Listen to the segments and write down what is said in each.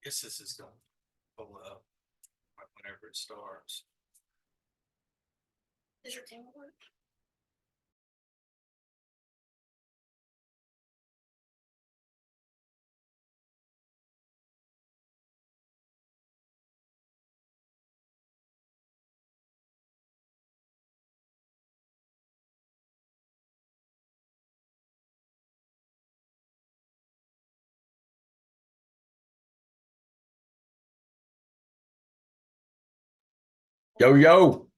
Guess this is gonna pull up whenever it starts. Does your camera work? Yo, yo.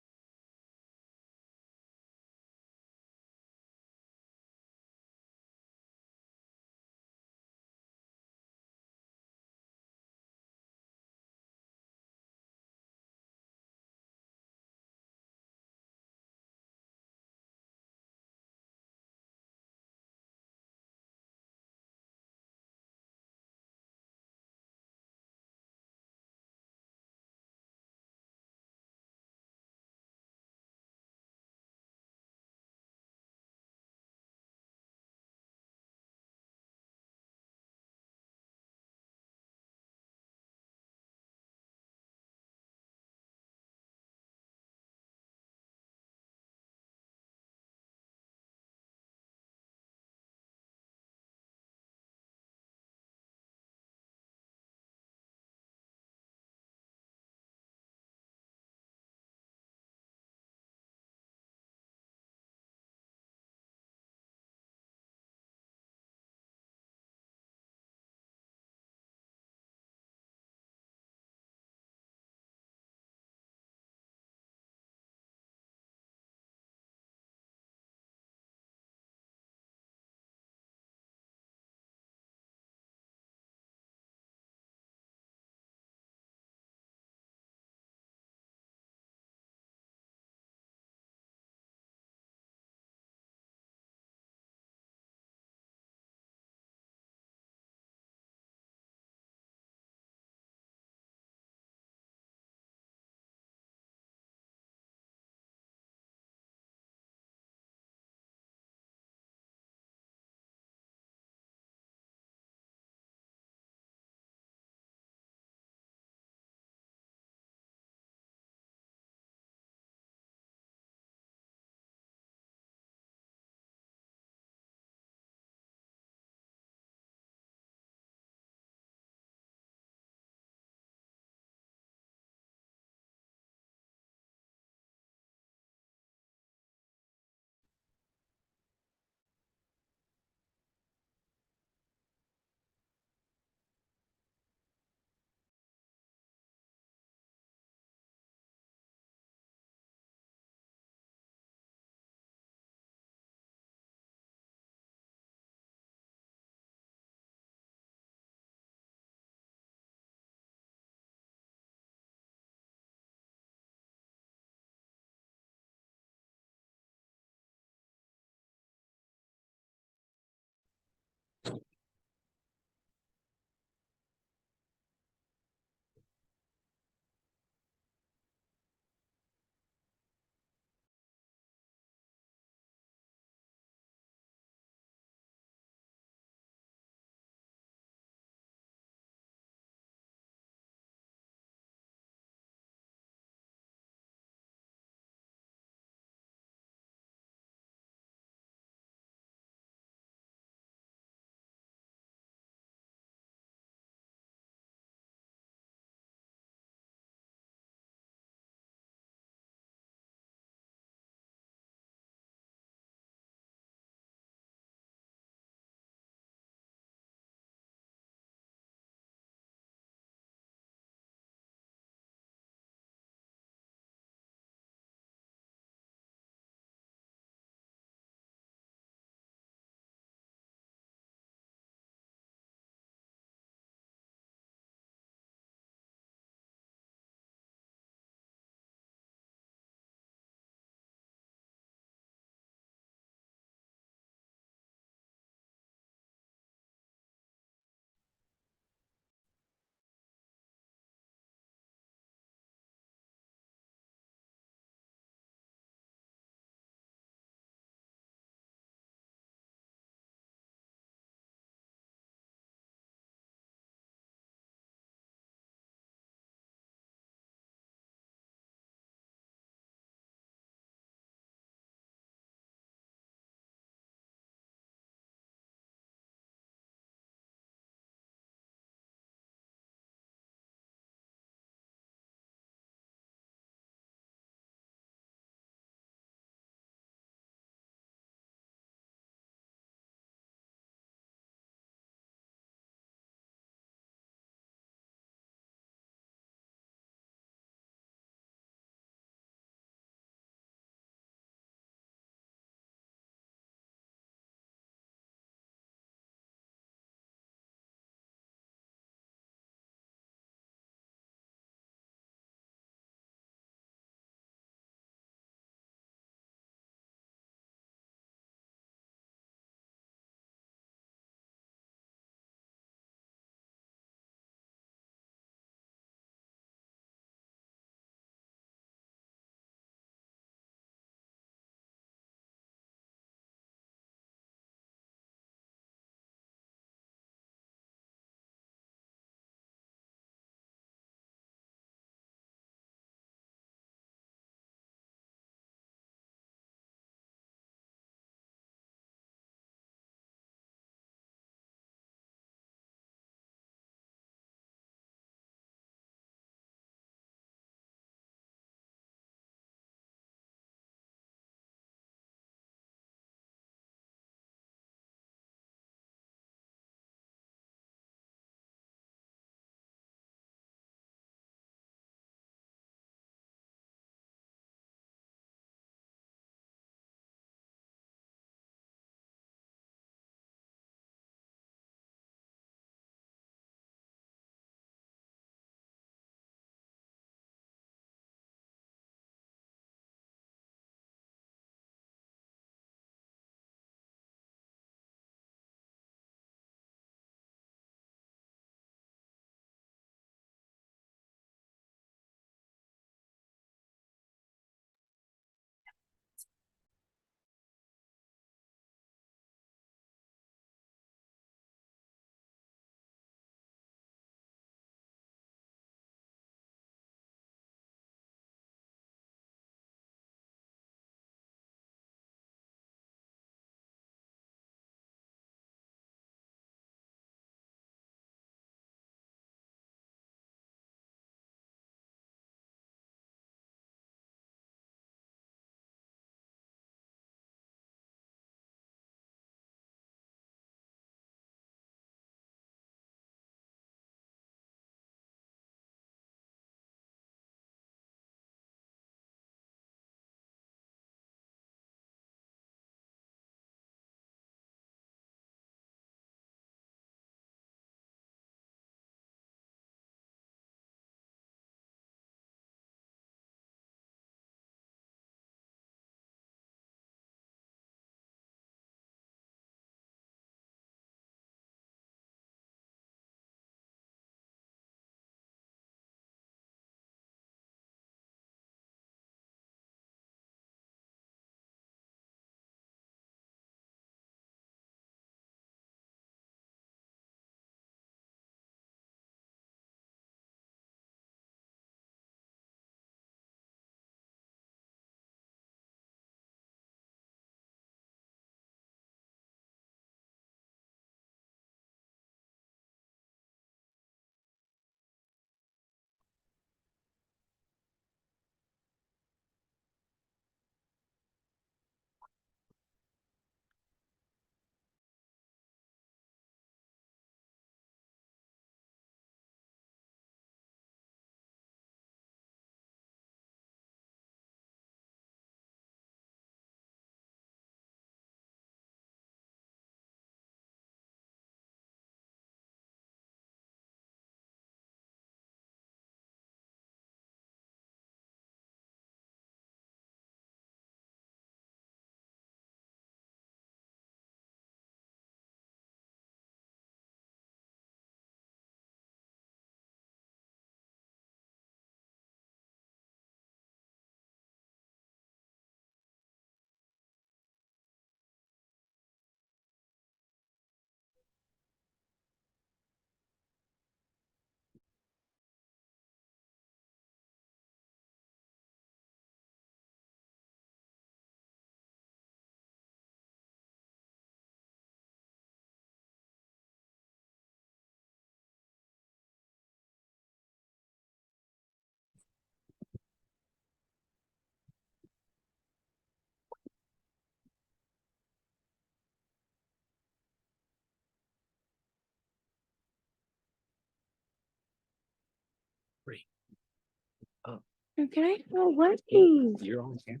Okay, no working. You're on camera.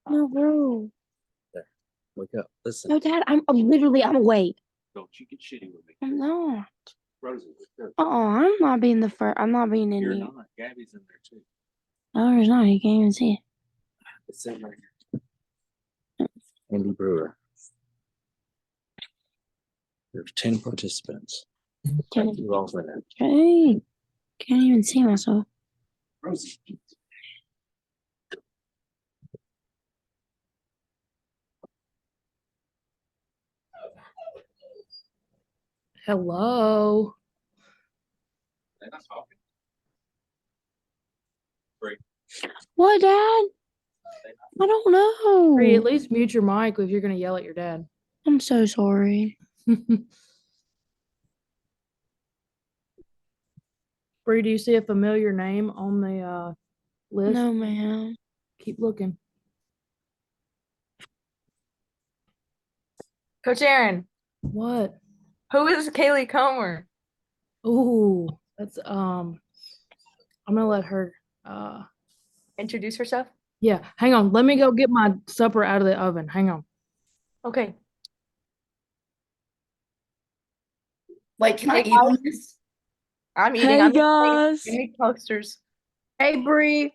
No, bro. Wake up. Listen. No, Dad, I'm awake. Don't you get shitty with me. I'm not. Rosie, wake up. I'm not being the first. I'm not being in You're here. not. Gabby's in there too. No, there's not. You can't even see it. It's sitting right here. Andy Brewer. There's 10 participants. Thank you all for that. Hey, can't even see myself. Rosie. Hello. They're not talking. What, Dad? I don't know. Bree, at least mute your mic if you're gonna yell at your dad. I'm so sorry. Bree, do you see a familiar name on the list? No, ma'am. Keep looking. Coach Aaron, What? who is Kaylee Comer? Ooh, that's I'm gonna let her Introduce herself. yeah, hang on. Let me go get my supper out of the oven. Hang on. Okay. Wait, can I Hey, eat on this? I'm eating. Hey, I'm guys. make posters. Hey, Bree.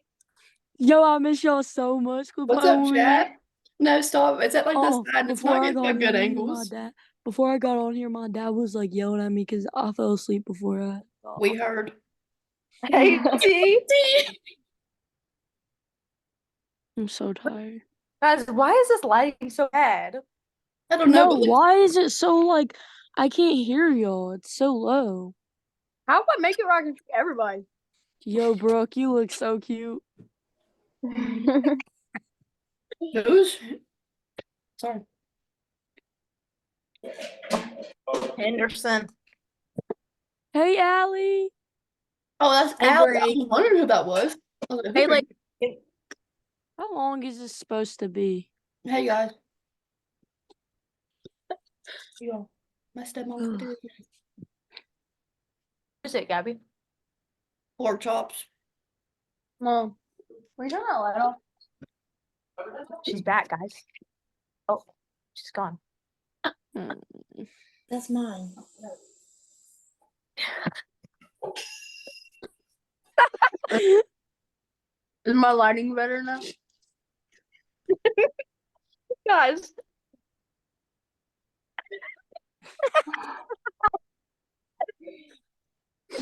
Yo, I miss y'all so much. What's up, chat? No, stop. It's at like Oh, this side. It's before not I getting got no good on here, angles. before I got on here, my dad was like yelling at me because I fell asleep before I. We heard. Hey, T. I'm so tired. Guys, why is this lighting so bad? I don't know. No, But look, why is it so like I can't hear y'all? It's so low. How about make it where I can see everybody? Yo, Brooke, you look so cute. who's? Sorry. Henderson. Hey, Allie. Oh, that's Hey, Alex. I Bree. was wondering who that was. I was like, Hey, who- like, How long is this supposed to be? Hey, guys. Yo, my stepmom's Ugh. doing Who's it, Gabby? pork chops. Mom, will you turn that light off? She's back, guys. Oh, she's gone. That's mine. Is my lighting better now? Guys.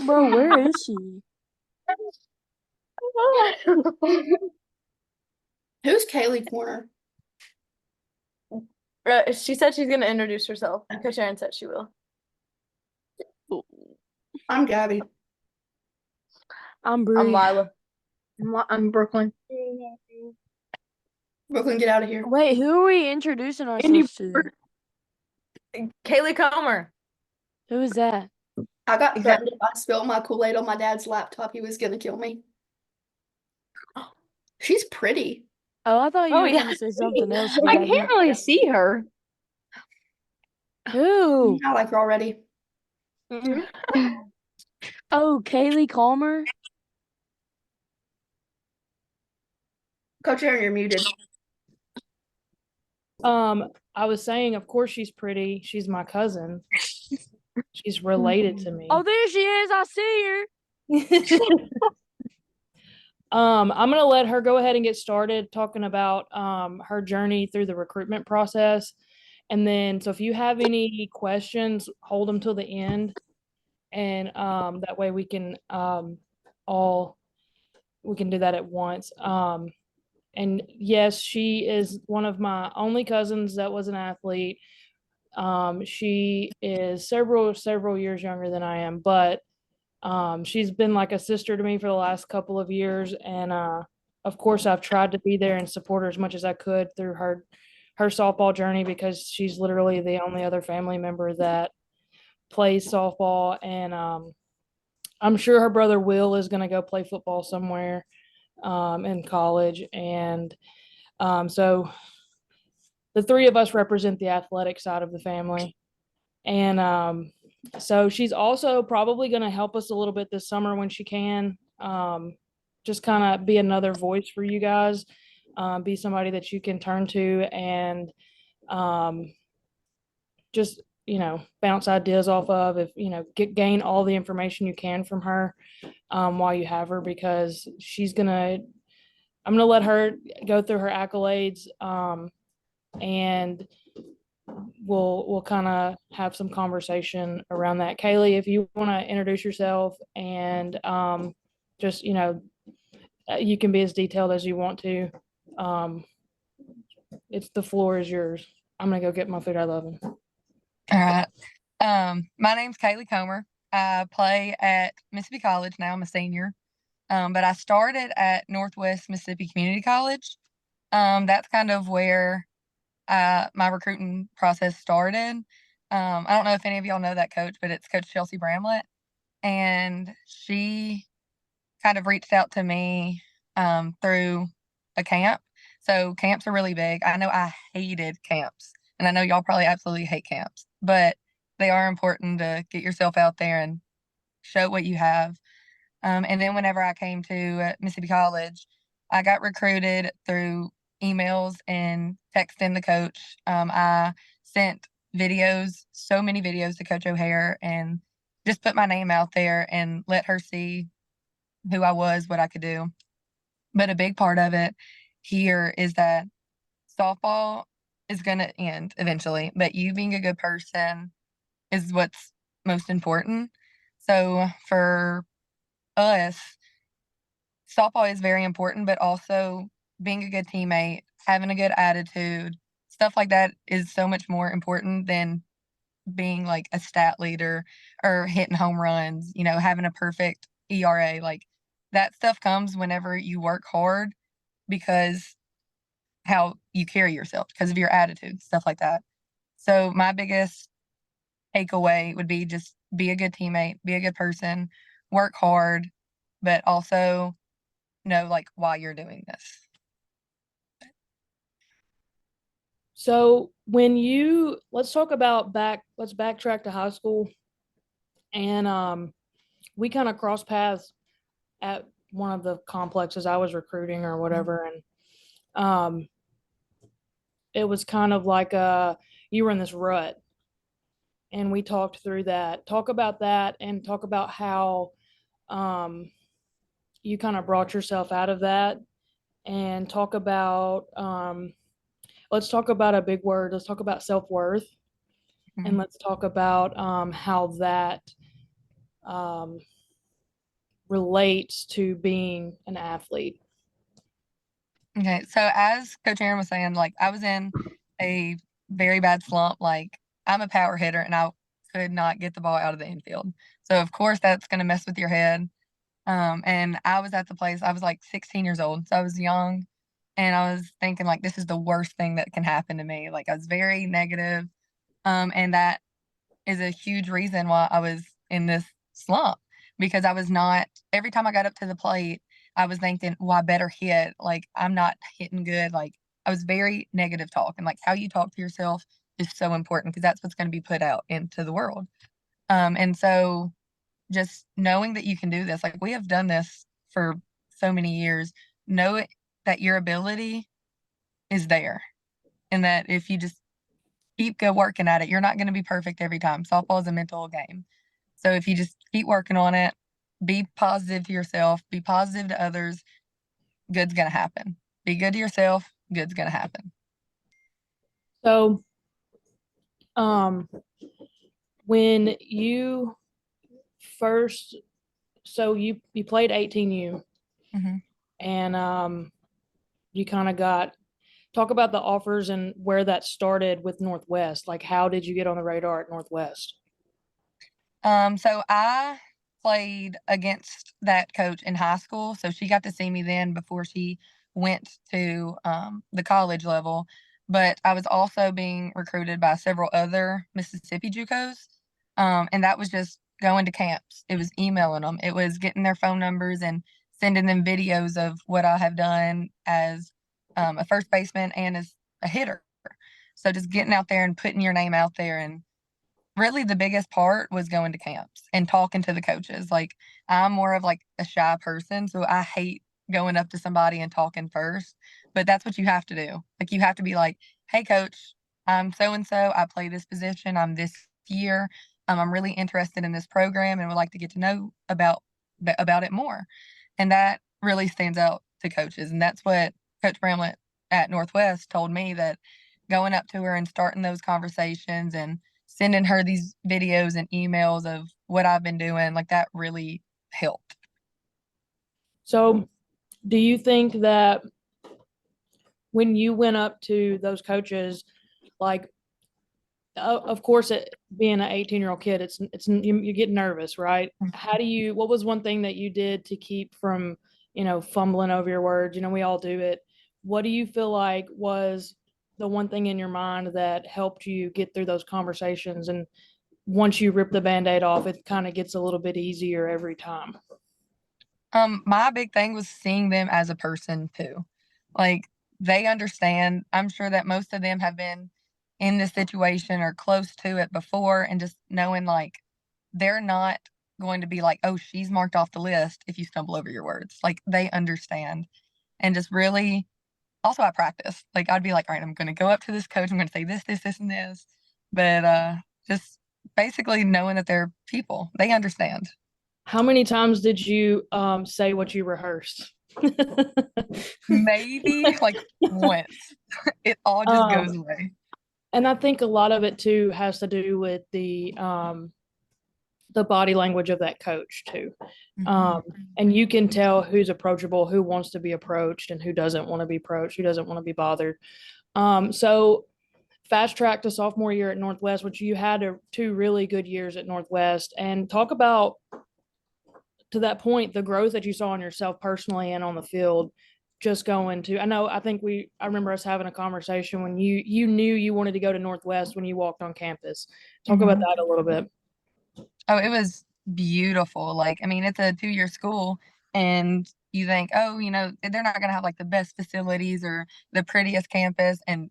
Bro, where is she? Who's Kaylee Corner? She said she's gonna introduce herself. Coach Aaron said she will. I'm Gabby. I'm Bree. I'm Lila. I'm Brooklyn. Brooklyn, get out of here. Wait, who are we introducing ourselves to? Kaylee Comer. Who is that? I got Exactly. threatened if I spilled my Kool-Aid on my dad's laptop, he was gonna kill me. She's pretty. Oh, I thought you Oh, were yeah. gonna say something else. I Gabby. can't really see her. Who? I like her already. Oh, Kaylee Calmer. Coach Aaron, you're muted. I was saying, of course she's pretty. She's my cousin. She's related to me. Oh, there she is. I see her. I'm gonna let her go ahead and get started talking about her journey through the recruitment process. And then so if you have any questions, hold them till the end. And that way we can we can do that at once. And yes, she is one of my only cousins that was an athlete. She is several years younger than I am, but she's been like a sister to me for the last couple of years. And of course, I've tried to be there and support her as much as I could through her softball journey, because she's literally the only other family member that plays softball. And I'm sure her brother Will is going to go play football somewhere in college. And so the three of us represent the athletic side of the family. And So she's also probably going to help us a little bit this summer when she can. Just kind of be another voice for you guys, be somebody that you can turn to, and just, bounce ideas off of, if, gain all the information you can from her while you have her, because I'm going to let her go through her accolades, and we'll kind of have some conversation around that. Kaylee, if you want to introduce yourself and just, you can be as detailed as you want to. The floor is yours. I'm gonna go get my food. I love him. All right. My name's Kaylee Comer. I play at Mississippi College now. I'm a senior. But I started at Northwest Mississippi Community College. That's kind of where my recruiting process started. I don't know if any of y'all know that coach, but it's Coach Chelsea Bramlett. And she kind of reached out to me through a camp. So camps are really big. I know I hated camps, and I know y'all probably absolutely hate camps, but they are important to get yourself out there and show what you have. And then whenever I came to Mississippi College, I got recruited through emails and texting the coach. I sent videos, so many videos to Coach O'Hare, and just put my name out there and let her see who I was, what I could do. But a big part of it here is that softball is going to end eventually, but you being a good person is what's most important. So for us, softball is very important, but also being a good teammate, having a good attitude, stuff like that is so much more important than being like a stat leader or hitting home runs, having a perfect ERA. Like that stuff comes whenever you work hard, because how you carry yourself, because of your attitude, stuff like that. So my biggest takeaway would be just be a good teammate, be a good person, work hard, but also know like why you're doing this. So let's talk about let's backtrack to high school. And we kind of crossed paths at one of the complexes I was recruiting or whatever. And it was kind of like you were in this rut, and we talked through that. Talk about that, and talk about how you kind of brought yourself out of that, and talk about let's talk about a big word. Let's talk about self-worth. And let's talk about how that relates to being an athlete. Okay, so as Coach Aaron was saying, like I was in a very bad slump. Like I'm a power hitter, and I could not get the ball out of the infield. So of course that's going to mess with your head. And I was at the place, I was like 16 years old, so I was young, and I was thinking like this is the worst thing that can happen to me. Like I was very negative, and that is a huge reason why I was in this slump, because I was not, every time I got up to the plate, I was thinking, well, I better hit. Like, I'm not hitting good. Like, I was very negative talk. And like how you talk to yourself is so important, because that's what's going to be put out into the world. And so just knowing that you can do this, like we have done this for so many years, know that your ability is there. And that if you just keep working at it, you're not going to be perfect every time. Softball is a mental game. So if you just keep working on it, be positive to yourself, be positive to others, good's going to happen. Be good to yourself, good's going to happen. So, when you first, so you played 18U, and you kind of talk about the offers and where that started with Northwest. Like, how did you get on the radar at Northwest? So I played against that coach in high school. So she got to see me then before she went to the college level. But I was also being recruited by several other Mississippi JUCOs. And that was just going to camps. It was emailing them. It was getting their phone numbers and sending them videos of what I have done as a first baseman and as a hitter. So just getting out there and putting your name out there. And really the biggest part was going to camps and talking to the coaches. Like I'm more of like a shy person, so I hate going up to somebody and talking first, but that's what you have to do. Like you have to be like, "Hey coach, I'm so and so. I play this position. I'm this year. I'm really interested in this program and would like to get to know about it more." And that really stands out to coaches. And that's what Coach Bramlett at Northwest told me, that going up to her and starting those conversations and sending her these videos and emails of what I've been doing, like that really helped. So, do you think that when you went up to those coaches, like, of course, being an 18-year-old kid, you get nervous, right? What was one thing that you did to keep from, fumbling over your words? We all do it. What do you feel like was the one thing in your mind that helped you get through those conversations? And once you rip the Band-Aid off, it kind of gets a little bit easier every time. My big thing was seeing them as a person too. Like they understand. I'm sure that most of them have been in this situation or close to it before, and just knowing like they're not going to be like, "Oh, she's marked off the list if you stumble over your words." Like they understand. And just really, also I practice. Like I'd be like, "All right, I'm going to go up to this coach. I'm going to say this, and this." But just basically knowing that they're people, they understand. How many times did you say what you rehearsed? Maybe like once. It all just goes away. And I think a lot of it too has to do with the body language of that coach too. And you can tell who's approachable, who wants to be approached, and who doesn't want to be approached, who doesn't want to be bothered. So fast track to sophomore year at Northwest, which you had two really good years at Northwest, and talk about, to that point, the growth that you saw in yourself personally and on the field. Just going to, I remember us having a conversation when you knew you wanted to go to Northwest when you walked on campus. Talk about that a little bit. Oh, it was beautiful. Like, I mean, it's a 2-year school, and you think, oh, they're not going to have like the best facilities or the prettiest campus. And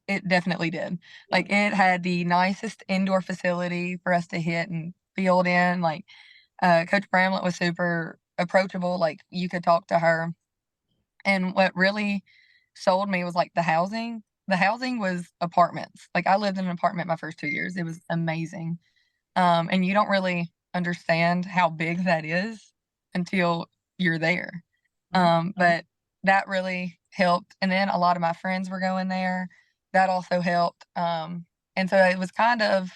it definitely did. Like, it had the nicest indoor facility for us to hit and field in. Like, Coach Bramlett was super approachable. Like, you could talk to her. And what really sold me was like the housing. The housing was apartments. Like I lived in an apartment my first 2 years. It was amazing. And you don't really understand how big that is until you're there. But that really helped. And then a lot of my friends were going there. That also helped. And so it was kind of,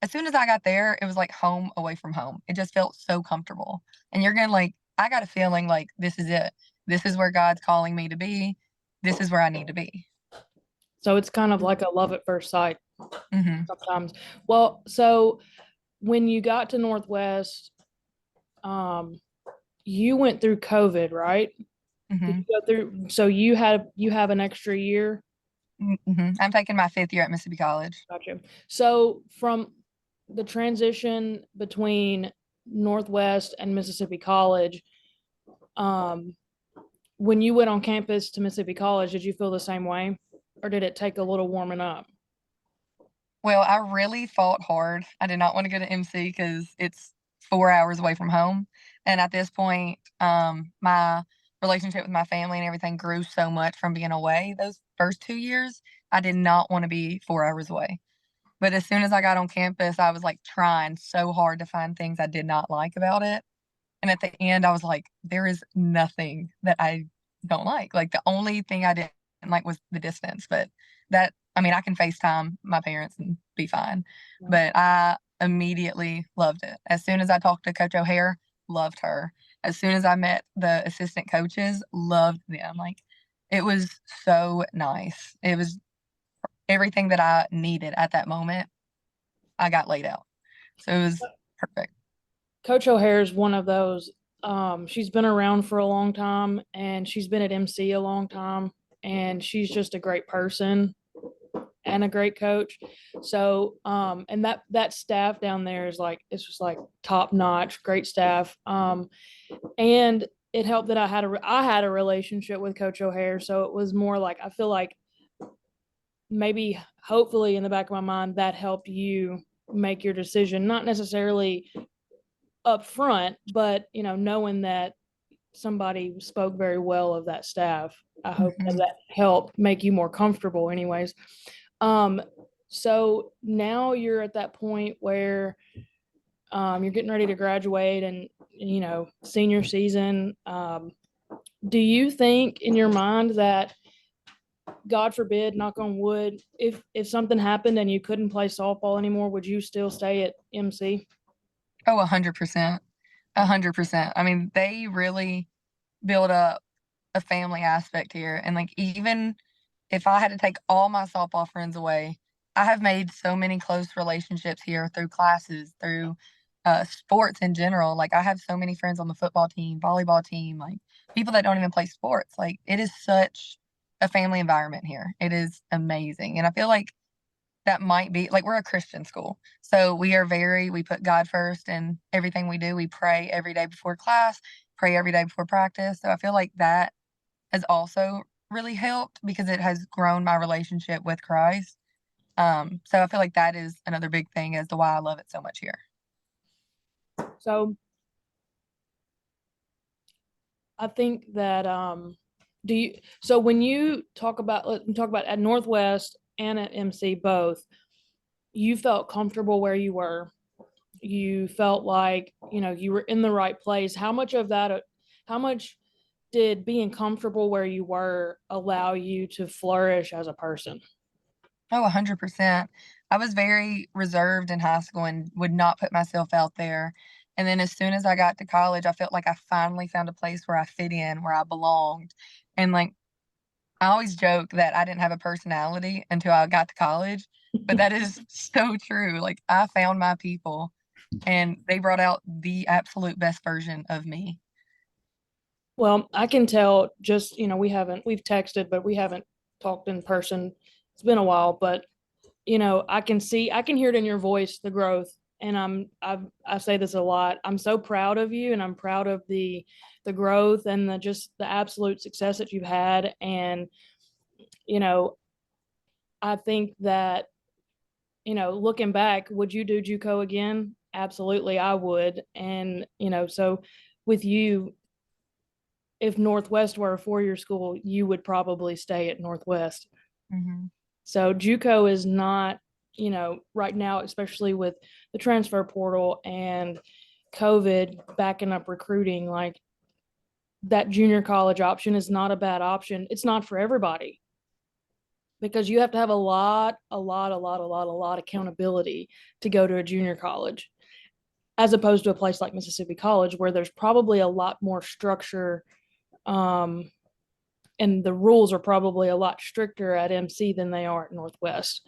as soon as I got there, it was like home away from home. It just felt so comfortable. And you're gonna I got a feeling like this is it. This is where God's calling me to be. This is where I need to be. So it's kind of like a love at first sight sometimes. Well, so when you got to Northwest, you went through COVID, right? Did you go through? So you have an extra year. I'm taking my 5th year at Mississippi College. Gotcha. So from the transition between Northwest and Mississippi College, when you went on campus to Mississippi College, did you feel the same way, or did it take a little warming up? Well, I really fought hard. I did not want to go to MC because it's 4 hours away from home. And at this point, my relationship with my family and everything grew so much from being away. Those first 2 years, I did not want to be 4 hours away. But as soon as I got on campus, I was like trying so hard to find things I did not like about it. And at the end, I was like, there is nothing that I don't like. Like the only thing I didn't like was the distance. But I can FaceTime my parents and be fine. Yeah. But I immediately loved it. As soon as I talked to Coach O'Hare, loved her. As soon as I met the assistant coaches, loved them. Like it was so nice. It was everything that I needed at that moment. I got laid out. So it was perfect. Coach O'Hare is one of those. She's been around for a long time, and she's been at MC a long time, and she's just a great person and a great coach. So, and that staff down there is it's just like top notch, great staff. And it helped that I had a relationship with Coach O'Hare. So it was more like, I feel like maybe hopefully in the back of my mind that helped you make your decision, not necessarily up front, but knowing that somebody spoke very well of that staff. I hope that Mhm. that helped make you more comfortable anyways. So now you're at that point where you're getting ready to graduate and senior season. Do you think in your mind that, God forbid, knock on wood, if something happened and you couldn't play softball anymore, would you still stay at MC? Oh, 100%. 100%. I mean, they really build up a family aspect here. And like, even if I had to take all my softball friends away, I have made so many close relationships here through classes, through sports in general. Like, I have so many friends on the football team, volleyball team, like people that don't even play sports. Like, it is such a family environment here. It is amazing. And I feel like that might be like, we're a Christian school. So we put God first in everything we do. We pray every day before class, pray every day before practice. So I feel like that has also really helped because it has grown my relationship with Christ. So I feel like that is another big thing as to why I love it so much here. So I think that so when you talk about at Northwest and at MC both, you felt comfortable where you were. You felt like, you were in the right place. How much did being comfortable where you were allow you to flourish as a person? Oh, 100%. I was very reserved in high school and would not put myself out there. And then as soon as I got to college, I felt like I finally found a place where I fit in, where I belonged. And like, I always joke that I didn't have a personality until I got to college, but that is so true. Like, I found my people and they brought out the absolute best version of me. Well, I can tell just, we've texted, but we haven't talked in person. It's been a while, but I can hear it in your voice, the growth. And I say this a lot. I'm so proud of you, and I'm proud of the growth and the absolute success that you've had. And, I think that, looking back, would you do JUCO again? Absolutely, I would. And, so with you, if Northwest were a 4-year school, you would probably stay at Northwest. Mm-hmm. So JUCO is not, right now, especially with the transfer portal and COVID backing up recruiting, like that junior college option is not a bad option. It's not for everybody because you have to have a lot accountability to go to a junior college, as opposed to a place like Mississippi College, where there's probably a lot more structure. And the rules are probably a lot stricter at MC than they are at Northwest.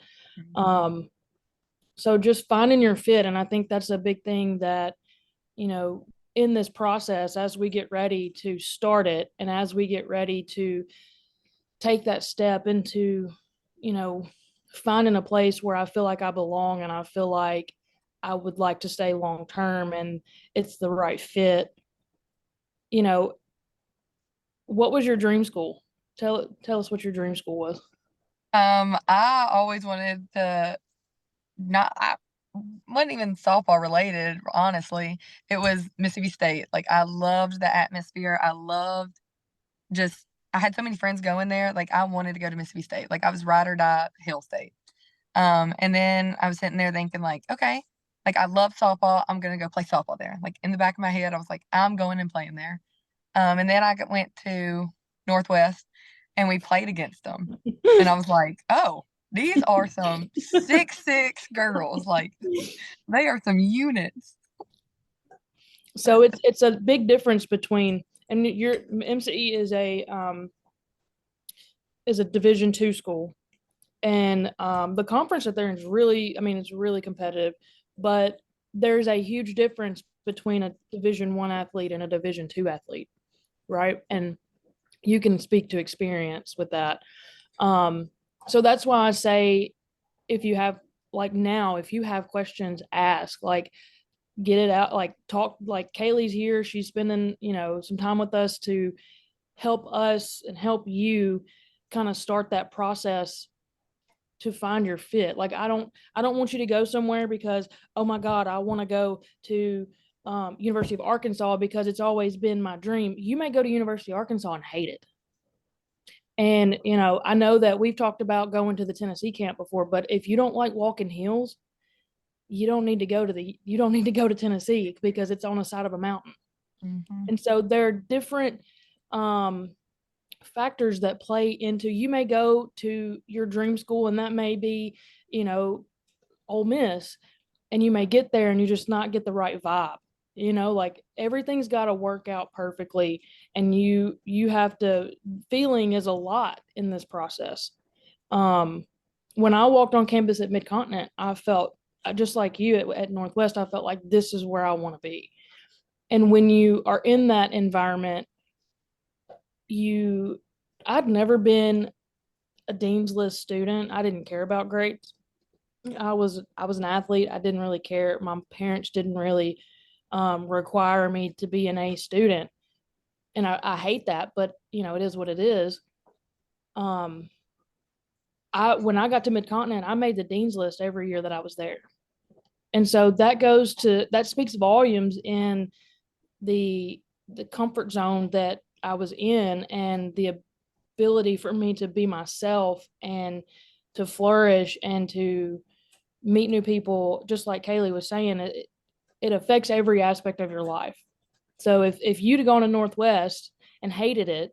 So just finding your fit. And I think that's a big thing that, in this process, as we get ready to start it and as we get ready to take that step into, finding a place where I feel like I belong and I feel like I would like to stay long term and it's the right fit. What was your dream school? Tell us what your dream school was. I always wanted to I wasn't even softball related, honestly. It was Mississippi State. Like, I loved the atmosphere. I had so many friends going there. Like, I wanted to go to Mississippi State. Like, I was ride or die Hill State. And then I was sitting there thinking, like, okay, like, I love softball. I'm gonna go play softball there. Like, in the back of my head, I was like, I'm going and playing there. And then I went to Northwest and we played against them. And I was like, oh, these are some 6'6" girls. Like, they are some units. So it's a big difference between, and your MCE is a Division II school, and the conference that they're in is really, it's really competitive, but there's a huge difference between a Division I athlete and a Division II athlete, right? And you can speak to experience with that. So that's why I say, if you have questions, ask, like, get it out, like, talk, like Kaylee's here. She's spending, some time with us to help us and help you kind of start that process to find your fit. Like I don't want you to go somewhere because, oh my God, I want to go to University of Arkansas because it's always been my dream. You may go to University of Arkansas and hate it. And, you know, I know that we've talked about going to the Tennessee camp before, but if you don't like walking hills, you don't need to go to Tennessee because it's on the side of a mountain. Mhm. And so there are different factors that play into, you may go to your dream school and that may be, you know, Ole Miss, and you may get there and you just not get the right vibe. You know, like everything's got to work out perfectly, and you have to, feeling is a lot in this process. When I walked on campus at Mid-Continent, I felt just like you at Northwest, I felt like this is where I want to be. And when you are in that environment, I'd never been a Dean's List student. I didn't care about grades. I was an athlete. I didn't really care. My parents didn't really require me to be an A student. And I hate that, but you know, it is what it is. When I got to Mid-Continent, I made the Dean's List every year that I was there. And so that speaks volumes in the comfort zone that I was in, and the ability for me to be myself and to flourish and to meet new people. Just like Kaylee was saying, it affects every aspect of your life. So if you'd have gone to Northwest and hated it,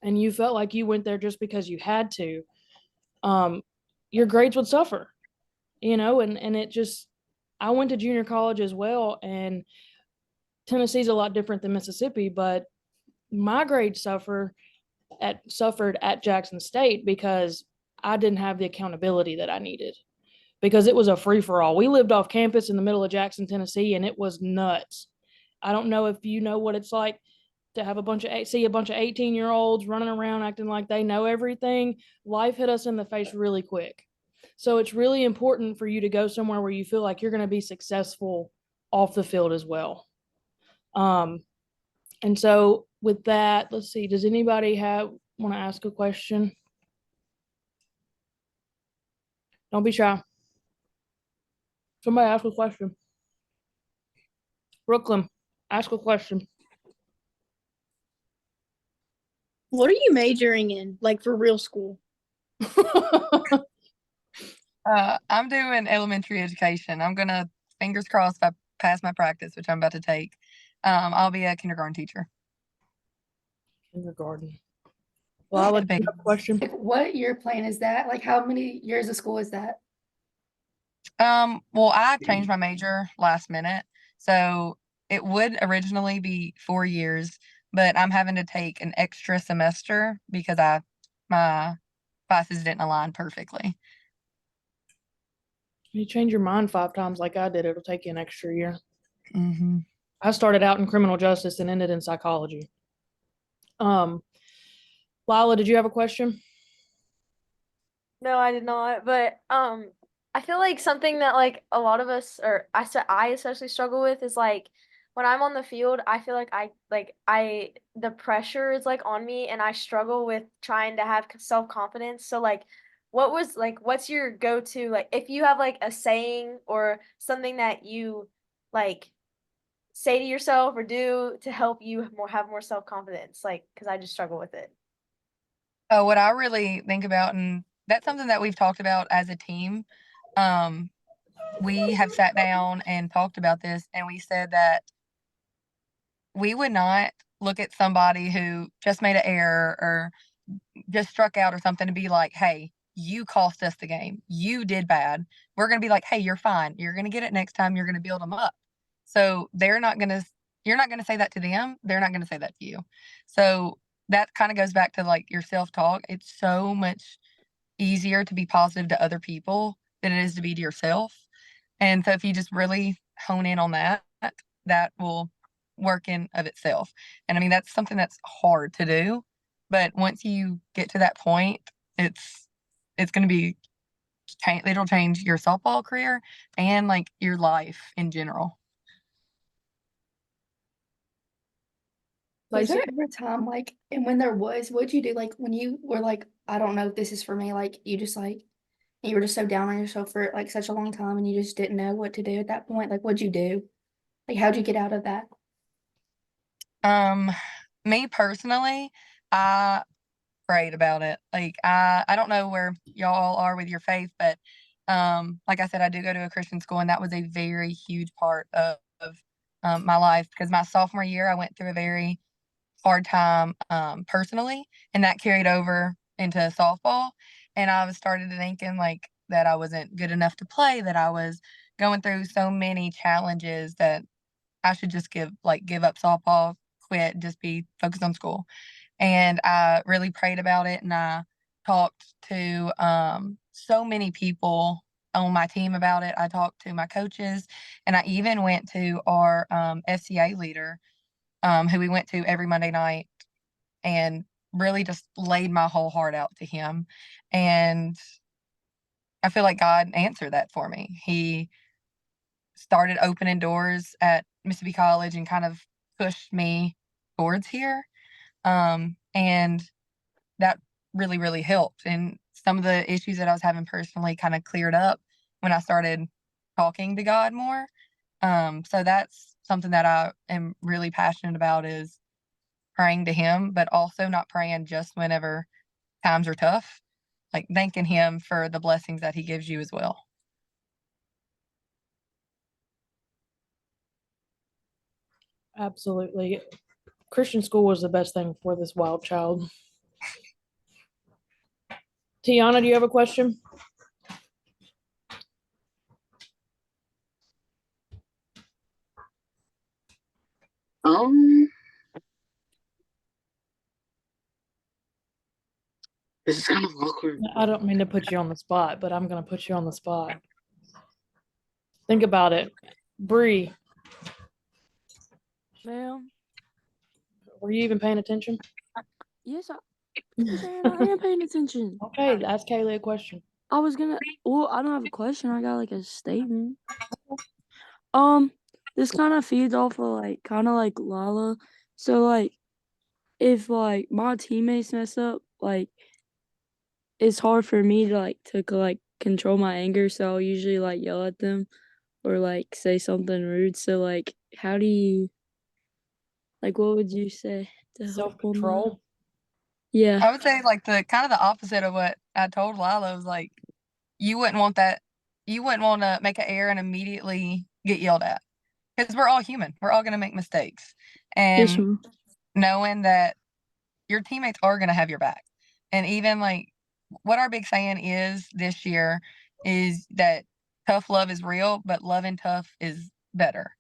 and you felt like you went there just because you had to, your grades would suffer, you know, and it just, I went to junior college as well, and Tennessee's a lot different than Mississippi, but my grades suffered at Jackson State because I didn't have the accountability that I needed, because it was a free for all. We lived off campus in the middle of Jackson, Tennessee, and it was nuts. I don't know if you know what it's like to have see a bunch of 18-year-olds running around acting like they know everything. Life hit us in the face really quick. So it's really important for you to go somewhere where you feel like you're going to be successful off the field as well. And so with that, let's see, does anybody want to ask a question? Don't be shy. Somebody ask a question. Brooklyn, ask a question. What are you majoring in, like for real school? I'm doing elementary education. I'm gonna, fingers crossed, if I pass my practice, which I'm about to take, I'll be a kindergarten teacher. Kindergarten. Well, I would Be. have a question. Like, what year plan is that? Like, how many years of school is that? Well, I changed my major last minute, so it would originally be 4 years, but I'm having to take an extra semester because my classes didn't align perfectly. You change your mind 5 times like I did, it'll take you an extra year. Mm-hmm. I started out in criminal justice and ended in psychology. Lila, did you have a question? No, I did not. But I feel like something that like a lot of us, or I especially struggle with, is like when I'm on the field, I feel like the pressure is like on me, and I struggle with trying to have self-confidence. So like, what's your go-to, like if you have like a saying or something that you like say to yourself or do to help you have more self-confidence, like, because I just struggle with it. What I really think about, and that's something that we've talked about as a team. We have sat down and talked about this, and we said that we would not look at somebody who just made an error or just struck out or something to be like, hey, you cost us the game. You did bad. We're going to be like, hey, you're fine. You're going to get it next time. You're going to build them up. So you're not going to say that to them. They're not going to say that to you. So that kind of goes back to like your self-talk. It's so much easier to be positive to other people than it is to be to yourself. And so if you just really hone in on that, that will work in of itself. And I mean, that's something that's hard to do, but once you get to that point, it's going to be, it'll change your softball career and like your life in general. Was there ever a time, like, and when there was, what'd you do? Like, when you were like, I don't know if this is for me, like, you just like and you were just so down on yourself for like such a long time and you just didn't know what to do at that point? Like, what'd you do? Like, how'd you get out of that? Me personally, I prayed about it. Like I don't know where y'all are with your faith, but like I said, I do go to a Christian school, and that was a very huge part of my life, because my sophomore year I went through a very hard time personally, and that carried over into softball. And I was started thinking like that I wasn't good enough to play, that I was going through so many challenges that I should just give up softball, quit, just be focused on school. And I really prayed about it, and I talked to so many people on my team about it. I talked to my coaches, and I even went to our FCA leader, who we went to every Monday night, and really just laid my whole heart out to him. And I feel like God answered that for me. He started opening doors at Mississippi College and kind of pushed me towards here. And that really, really helped. And some of the issues that I was having personally kind of cleared up when I started talking to God more. So that's something that I am really passionate about, is praying to Him, but also not praying just whenever times are tough, like thanking Him for the blessings that He gives you as well. Absolutely. Christian school was the best thing for this wild child. Tiana, do you have a question? Um, this is kind of awkward. I don't mean to put you on the spot, but I'm going to put you on the spot. Think about it. Bree, Ma'am. were you even paying attention? Yes, I am paying attention. Okay, ask Kaylee a question. I was gonna. Well, I don't have a question. I got like a statement. This kind of feeds off of like kind of like Lala. So like, if like my teammates mess up, like it's hard for me to like control my anger. So I'll usually like yell at them or like say something rude. So like, how do you like? What would you say to help on that? Self-control. Yeah. I would say like the kind of the opposite of what I told Lila was like, you wouldn't want that. You wouldn't want to make an error and immediately get yelled at, because we're all human. We're all going to make mistakes. Yes, And ma'am. knowing that your teammates are going to have your back. And even like what our big saying is this year is that tough love is real, but loving tough is better.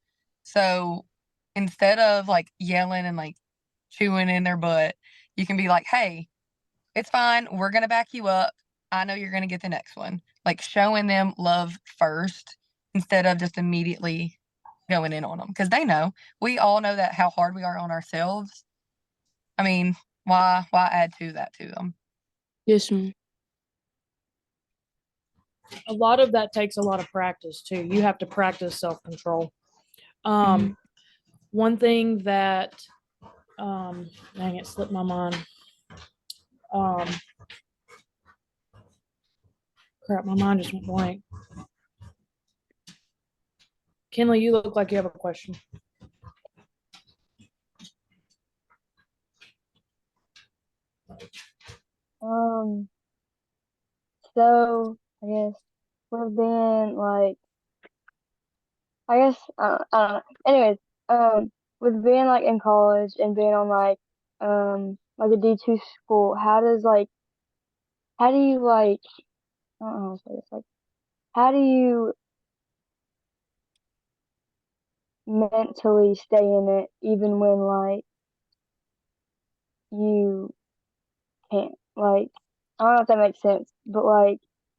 So instead of like yelling and like chewing in their butt, you can be like, hey, it's fine. We're going to back you up. I know you're going to get the next one. Like showing them love first instead of just immediately going in on them, because they know, we all know that how hard we are on ourselves. I mean, why add to that to them? Yes, ma'am. A lot of that takes a lot of practice too. You have to practice self-control. One thing that, dang it, slipped my mind. Crap, my mind just went blank. Kinley, you look like you have a question. So I guess we've been like, I don't know. Anyways, with being like in college and being on like a D2 school, how do you like, I don't know how to say this, like, how do you mentally stay in it even when like you can't? Like, I don't know if that makes sense, but like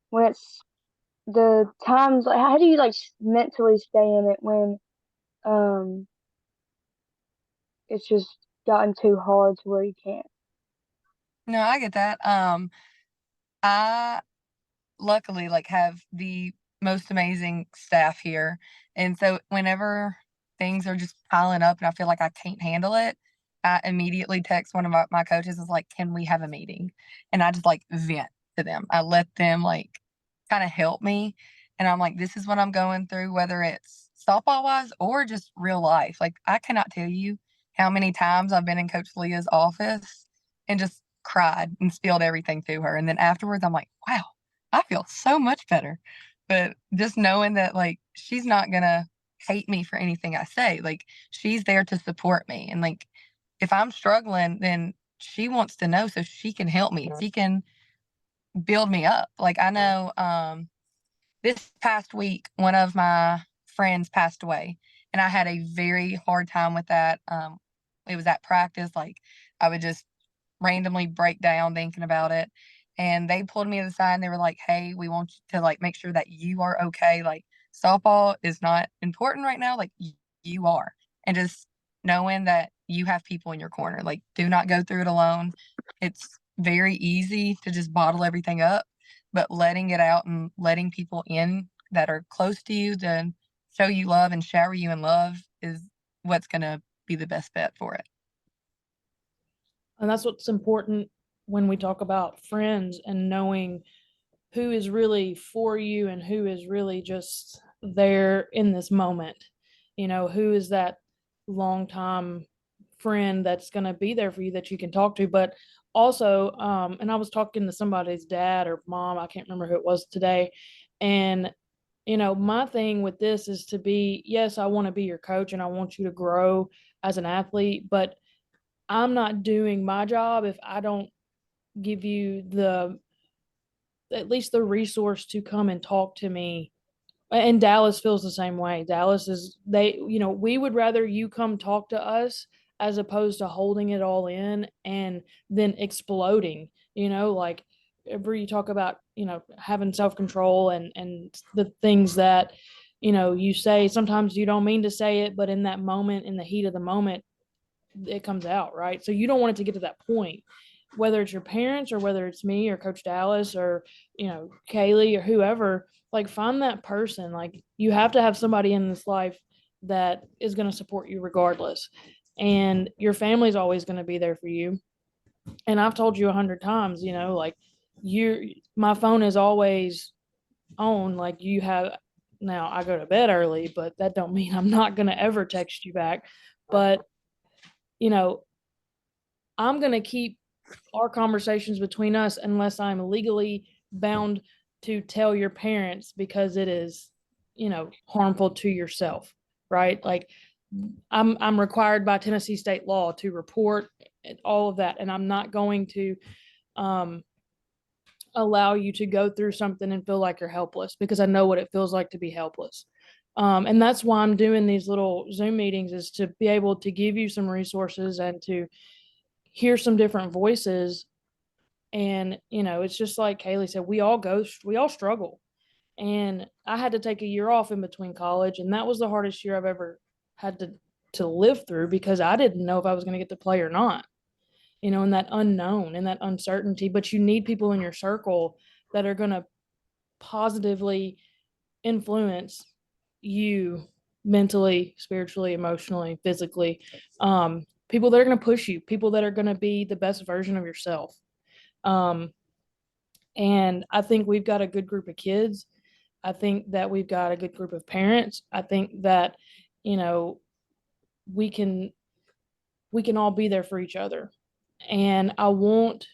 when it's the times, like, how do you like mentally stay in it when um it's just gotten too hard to where you can't? No, I get that. I luckily like have the most amazing staff here. And so whenever things are just piling up and I feel like I can't handle it, I immediately text one of my coaches, is like, can we have a meeting? And I just like vent to them. I let them like kind of help me. And I'm like, this is what I'm going through, whether it's softball wise or just real life. Like, I cannot tell you how many times I've been in Coach Leah's office and just cried and spilled everything to her. And then afterwards, I'm like, wow, I feel so much better. But just knowing that, like, she's not going to hate me for anything I say. Like, she's there to support me. And, like, if I'm struggling, then she wants to know so she can help me. She can build me up. Like, I know this past week, one of my friends passed away, and I had a very hard time with that. It was at practice. Like, I would just randomly break down thinking about it. And they pulled me to the side and they were like, hey, we want you to like make sure that you are okay. Like, softball is not important right now. Like, you are. And just knowing that you have people in your corner. Like, do not go through it alone. It's very easy to just bottle everything up, but letting it out and letting people in that are close to you to show you love and shower you in love is what's going to be the best bet for it. And that's what's important when we talk about friends and knowing who is really for you and who is really just there in this moment. You know, who is that longtime friend that's going to be there for you that you can talk to. But also, and I was talking to somebody's dad or mom, I can't remember who it was today. And, you know, my thing with this is to be, yes, I want to be your coach and I want you to grow as an athlete, but I'm not doing my job if I don't give you the at least the resource to come and talk to me. And Dallas feels the same way. Dallas is they, you know, we would rather you come talk to us as opposed to holding it all in and then exploding, you know, like whenever you talk about, you know, having self-control and the things that, you know, you say, sometimes you don't mean to say it, but in that moment, in the heat of the moment, it comes out, right? So you don't want it to get to that point, whether it's your parents or whether it's me or Coach Dallas or, you know, Kaylee or whoever. Like, find that person. Like, you have to have somebody in this life that is going to support you regardless. And your family's always going to be there for you. And I've told you 100 times, you know, like, my phone is always on. Like, you have, now I go to bed early, but that don't mean I'm not going to ever text you back. But, you know, I'm going to keep our conversations between us unless I'm legally bound to tell your parents because it is, you know, harmful to yourself, right? Like, I'm required by Tennessee state law to report all of that, and I'm not going to allow you to go through something and feel like you're helpless, because I know what it feels like to be helpless. And that's why I'm doing these little Zoom meetings, is to be able to give you some resources and to hear some different voices. And, you know, it's just like Kaylee said, we all struggle. And I had to take a year off in between college, and that was the hardest year I've ever had to live through, because I didn't know if I was going to get to play or not, you know, and that unknown and that uncertainty. But you need people in your circle that are going to positively influence you mentally, spiritually, emotionally, physically. People that are going to push you, people that are going to be the best version of yourself. And I think we've got a good group of kids. I think that we've got a good group of parents. I think that, you know, we can all be there for each other. And I want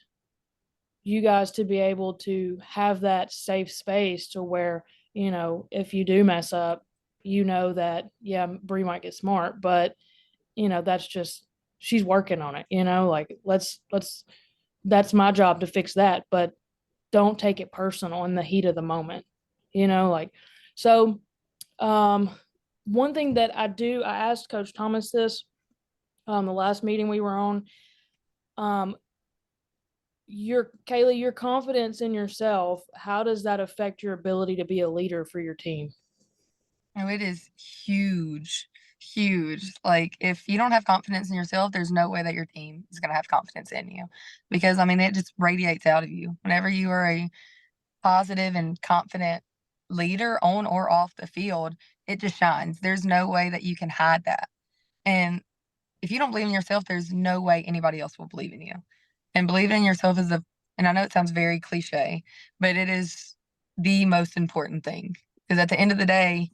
you guys to be able to have that safe space to where, you know, if you do mess up, you know that, yeah, Bree might get smart, but, you know, that's just, she's working on it, you know, like, that's my job to fix that, but don't take it personal in the heat of the moment, you know, like, so, one thing that I asked Coach Thomas this, the last meeting we were on, Kaylee, your confidence in yourself, how does that affect your ability to be a leader for your team? Oh, it is huge, huge. Like, if you don't have confidence in yourself, there's no way that your team is going to have confidence in you, because, I mean, it just radiates out of you. Whenever you are a positive and confident leader on or off the field, it just shines. There's no way that you can hide that. And if you don't believe in yourself, there's no way anybody else will believe in you. And believing in yourself is and I know it sounds very cliche, but it is the most important thing. Because at the end of the day,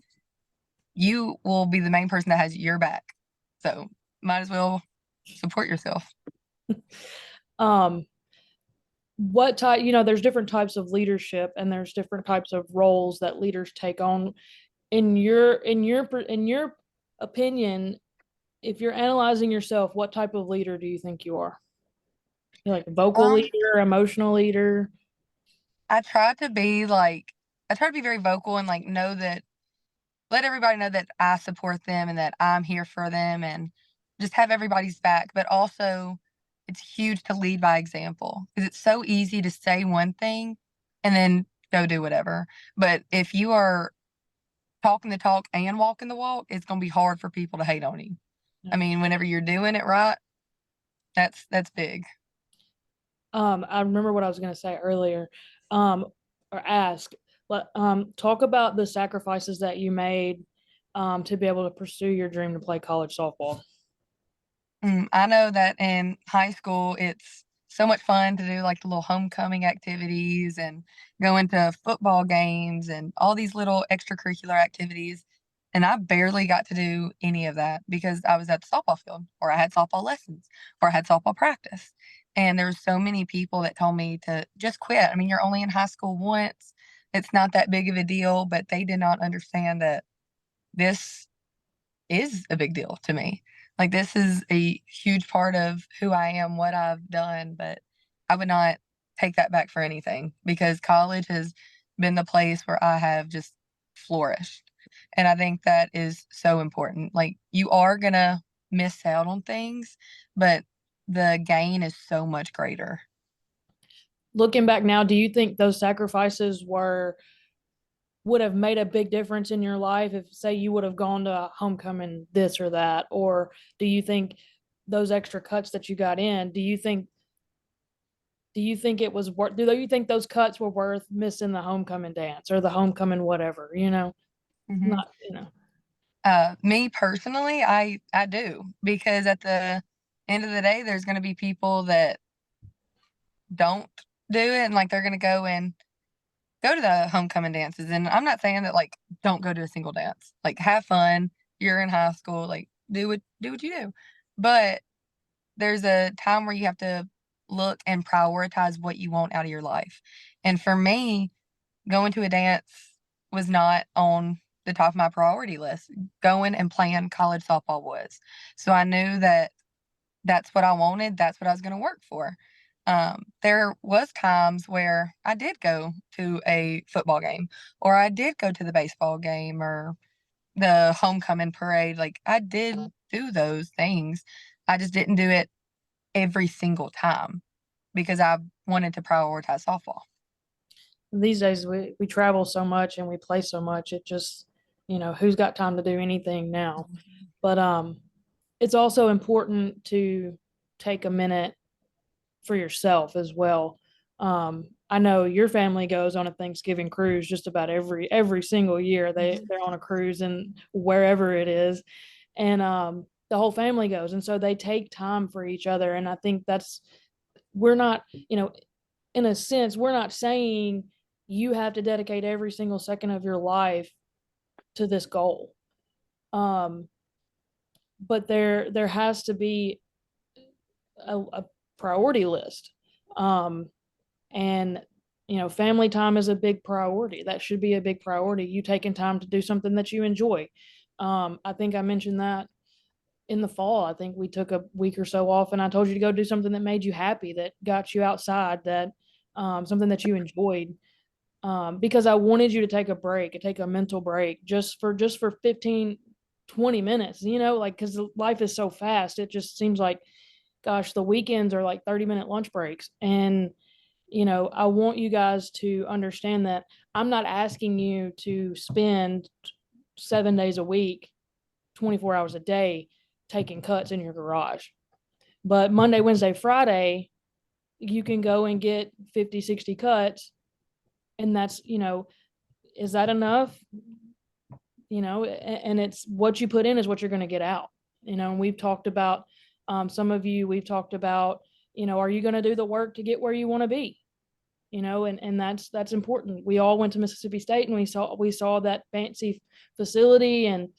you will be the main person that has your back. So might as well support yourself. Um, what type, there's different types of leadership and there's different types of roles that leaders take on. In your opinion, if you're analyzing yourself, what type of leader do you think you are? You're like a vocal Um, leader, emotional leader? I try to be very vocal and like know that let everybody know that I support them and that I'm here for them and just have everybody's back. But also, it's huge to lead by example because it's so easy to say one thing and then go do whatever. But if you are talking the talk and walking the walk, it's going to be hard for people to hate on you. Yeah. I mean, whenever you're doing it right, that's big. I remember what I was going to say earlier, or ask, talk about the sacrifices that you made, to be able to pursue your dream to play college softball. I know that in high school, it's so much fun to do like the little homecoming activities and go into football games and all these little extracurricular activities. And I barely got to do any of that because I was at the softball field or I had softball lessons or I had softball practice. And there were so many people that told me to just quit. I mean, you're only in high school once. It's not that big of a deal, but they did not understand that this is a big deal to me. Like this is a huge part of who I am, what I've done, but I would not take that back for anything because college has been the place where I have just flourished. And I think that is so important. Like you are gonna miss out on things, but the gain is so much greater. Looking back now, do you think those sacrifices would have made a big difference in your life if, say, you would have gone to homecoming this or that? Or do you think those extra cuts that you got in, do you think it was worth, do you think those cuts were worth missing the homecoming dance or the homecoming whatever, Mhm. not, Me personally, I do because at the end of the day, there's going to be people that don't do it and like they're going to go to the homecoming dances. And I'm not saying that like don't go to a single dance. Like have fun. You're in high school. Like do what you do. But there's a time where you have to look and prioritize what you want out of your life. And for me, going to a dance was not on the top of my priority list. Going and playing college softball was. So I knew that that's what I wanted. That's what I was going to work for. There was times where I did go to a football game or I did go to the baseball game or the homecoming parade. Like I did do those things. I just didn't do it every single time because I wanted to prioritize softball. these days we travel so much and we play so much. It just, who's got time to do anything now? But it's also important to take a minute for yourself as well. I know your family goes on a Thanksgiving cruise just about every single year. They're on a cruise and wherever it is, and the whole family goes, and so they take time for each other. And I think we're not, in a sense, we're not saying you have to dedicate every single second of your life to this goal. But there has to be a priority list. And family time is a big priority. That should be a big priority. You taking time to do something that you enjoy. I think I mentioned that in the fall. I think we took a week or so off and I told you to go do something that made you happy, that got you outside, that something that you enjoyed. Because I wanted you to take a break, take a mental break just for 15, 20 minutes, like, cause life is so fast. It just seems like, gosh, the weekends are like 30-minute lunch breaks. And, I want you guys to understand that I'm not asking you to spend 7 days a week, 24 hours a day, taking cuts in your garage. But Monday, Wednesday, Friday, you can go and get 50, 60 cuts. And that's, is that enough? And it's what you put in is what you're going to get out. And we've talked about, we've talked about, are you going to do the work to get where you want to be? and that's important. We all went to Mississippi State and we saw that fancy facility and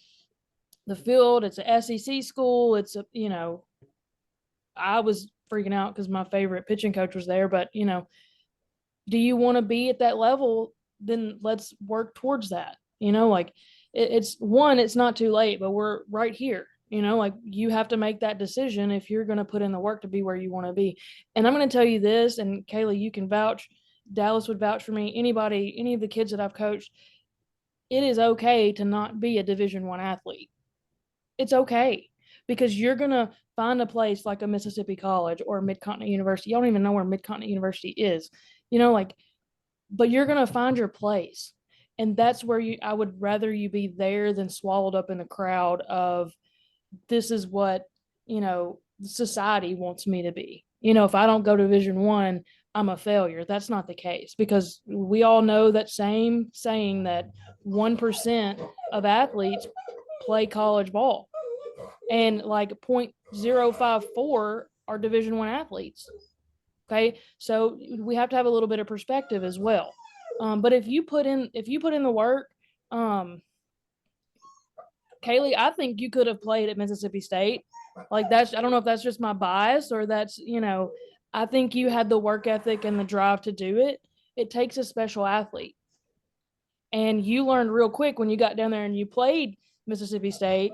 the field. It's a SEC school. It's a, I was freaking out because my favorite pitching coach was there, but do you want to be at that level? Then let's work towards that. Like it's not too late, but we're right here. Like you have to make that decision if you're going to put in the work to be where you want to be. And I'm going to tell you this, and Kaylee, you can vouch, Dallas would vouch for me, anybody, any of the kids that I've coached, it is okay to not be a Division I athlete. It's okay, because you're going to find a place like a Mississippi College or Mid-Continent University. You don't even know where Mid-Continent University is, but you're going to find your place. And that's where I would rather you be there than swallowed up in a crowd of, this is what, society wants me to be. If I don't go to Division I, I'm a failure. That's not the case, because we all know that same saying that 1% of athletes play college ball, and like 0.054 are Division I athletes. Okay, so we have to have a little bit of perspective as well. But if you put in the work, Kaylee, I think you could have played at Mississippi State. Like I don't know if that's just my bias or that's, I think you had the work ethic and the drive to do it. It takes a special athlete. And you learned real quick when you got down there and you played Mississippi State,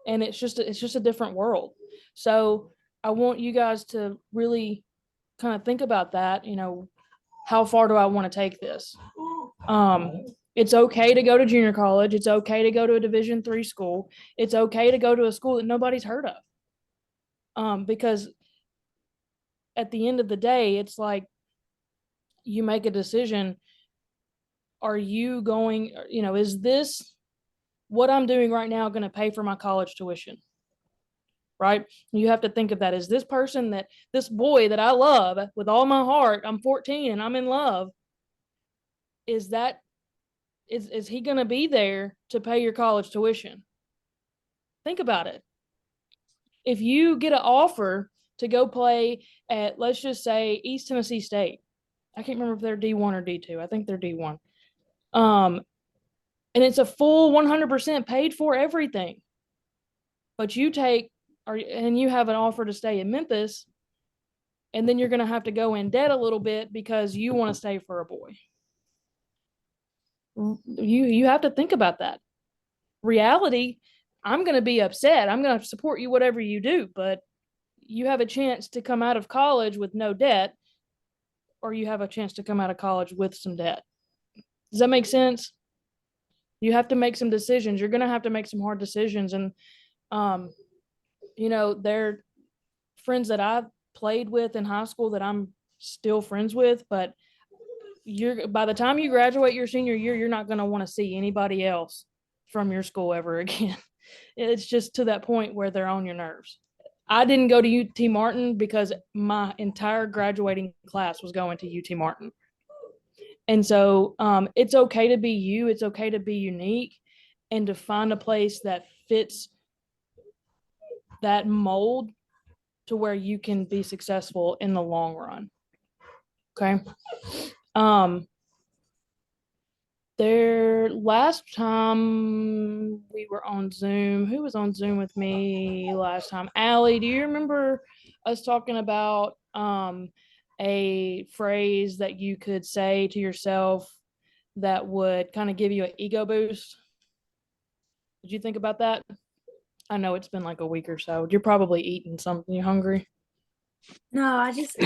and it's just a different world. So I want you guys to really kind of think about that. How far do I want to take this? It's okay to go to junior college. It's okay to go to a Division III school. It's okay to go to a school that nobody's heard of. Because at the end of the day, it's like you make a decision. Are you going, is this what I'm doing right now going to pay for my college tuition? Right? You have to think of that. Is this boy that I love with all my heart, I'm 14 and I'm in love, is he going to be there to pay your college tuition? Think about it. If you get an offer to go play at, let's just say, East Tennessee State, I can't remember if they're D1 or D2. I think they're D1. And it's a full 100% paid for everything. But you have an offer to stay in Memphis, and then you're going to have to go in debt a little bit because you want to stay for a boy. You have to think about that. Reality, I'm going to be upset. I'm going to support you whatever you do, but you have a chance to come out of college with no debt, or you have a chance to come out of college with some debt. Does that make sense? You have to make some decisions. You're going to have to make some hard decisions. And, they're friends that I played with in high school that I'm still friends with, but by the time you graduate your senior year, you're not going to want to see anybody else from your school ever again. It's just to that point where they're on your nerves. I didn't go to UT Martin because my entire graduating class was going to UT Martin. And so it's okay to be you. It's okay to be unique and to find a place that fits that mold to where you can be successful in the long run. Okay. Last time we were on Zoom, who was on Zoom with me last time? Allie, do you remember us talking about a phrase that you could say to yourself that would kind of give you an ego boost? Did you think about that? I know it's been like a week or so. You're probably eating something. You hungry? No, I just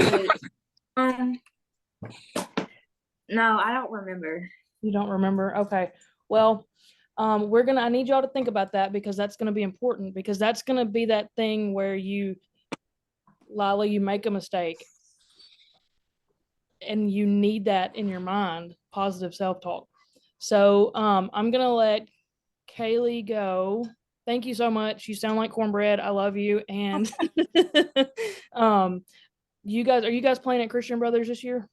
no, I don't remember. You don't remember? Okay. Well, I need y'all to think about that, because that's going to be important, because that's going to be that thing where Lila, you make a mistake and you need that in your mind, positive self-talk. So I'm going to let Kaylee go. Thank you so much. You sound like cornbread. I love you. And are you guys playing at Christian Brothers this year?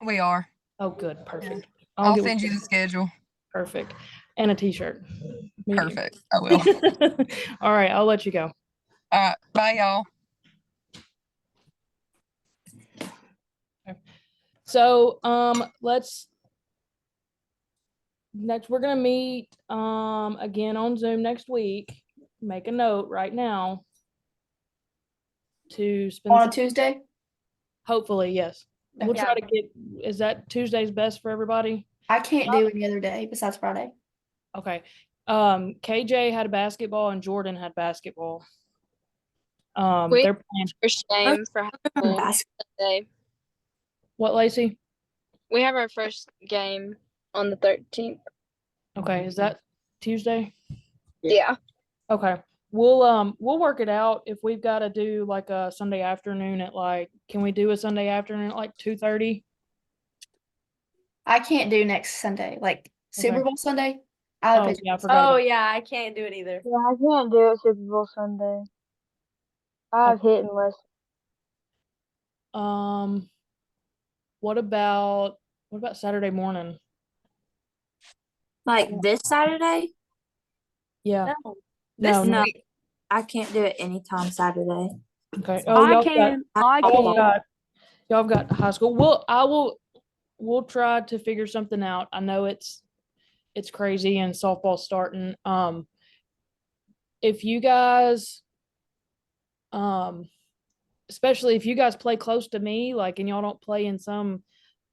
We are. Oh, good. Perfect. I'll send you the schedule. Perfect. And a t-shirt. Perfect. I will. All right. I'll let you go. All right. Bye, y'all. So, we're gonna meet, again on Zoom next week. Make a note right now to spend, On a Tuesday? hopefully, yes. We'll Okay. try to get, is that Tuesday's best for everybody? I can't do any other day besides Friday. Okay. KJ had basketball and Jordan had basketball. We- They're playing, First game for high school Sunday. what, Lacey? We have our first game on the 13th. Okay, is that Tuesday? Yeah. Okay, we'll work it out. If we've got to do like a Sunday afternoon at like, can we do a Sunday afternoon at like 2:30? I can't do next Sunday, like Super Okay. Bowl Sunday. I have Oh, Patriots. yeah, I forgot Oh about yeah, I can't do it either. Yeah, I can't do it Super Bowl Sunday. I have hit and list. What about Saturday morning? Like this Saturday? Yeah. No. No, No, no. I can't do it anytime Saturday. Okay. Oh, I y'all can. I got, can. y'all got high school. We'll try to figure something out. I know it's crazy and softball's starting. If you guys, especially if you guys play close to me, like, and y'all don't play in some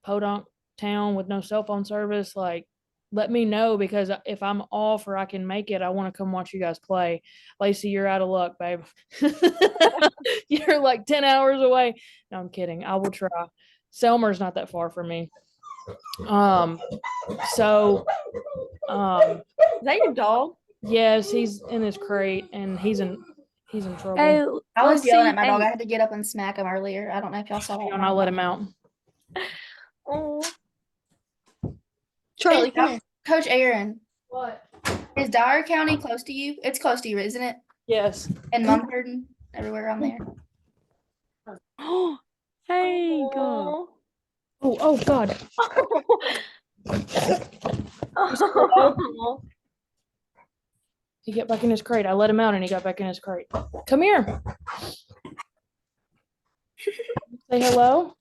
podunk town with no cell phone service, like, let me know, because if I'm off or I can make it, I want to come watch you guys play. Lacey, you're out of luck, babe. You're like 10 hours away. No, I'm kidding. I will try. Selmer's not that far from me. So, Is that your dog? yes, he's in his crate and he's in trouble. Hey, I was let's yelling see- at my dog. I hey, had to get up and smack him earlier. I don't know if y'all saw that. And I'll let him out. Oh. Charlie, come here. Coach Aaron, What? is Dyer County close to you? It's close to you, isn't it? Yes. And Mumford and everywhere around there. hey, God. Oh God. Oh. He got back in his crate. I let him out and he got back in his crate. Come here. Say hello.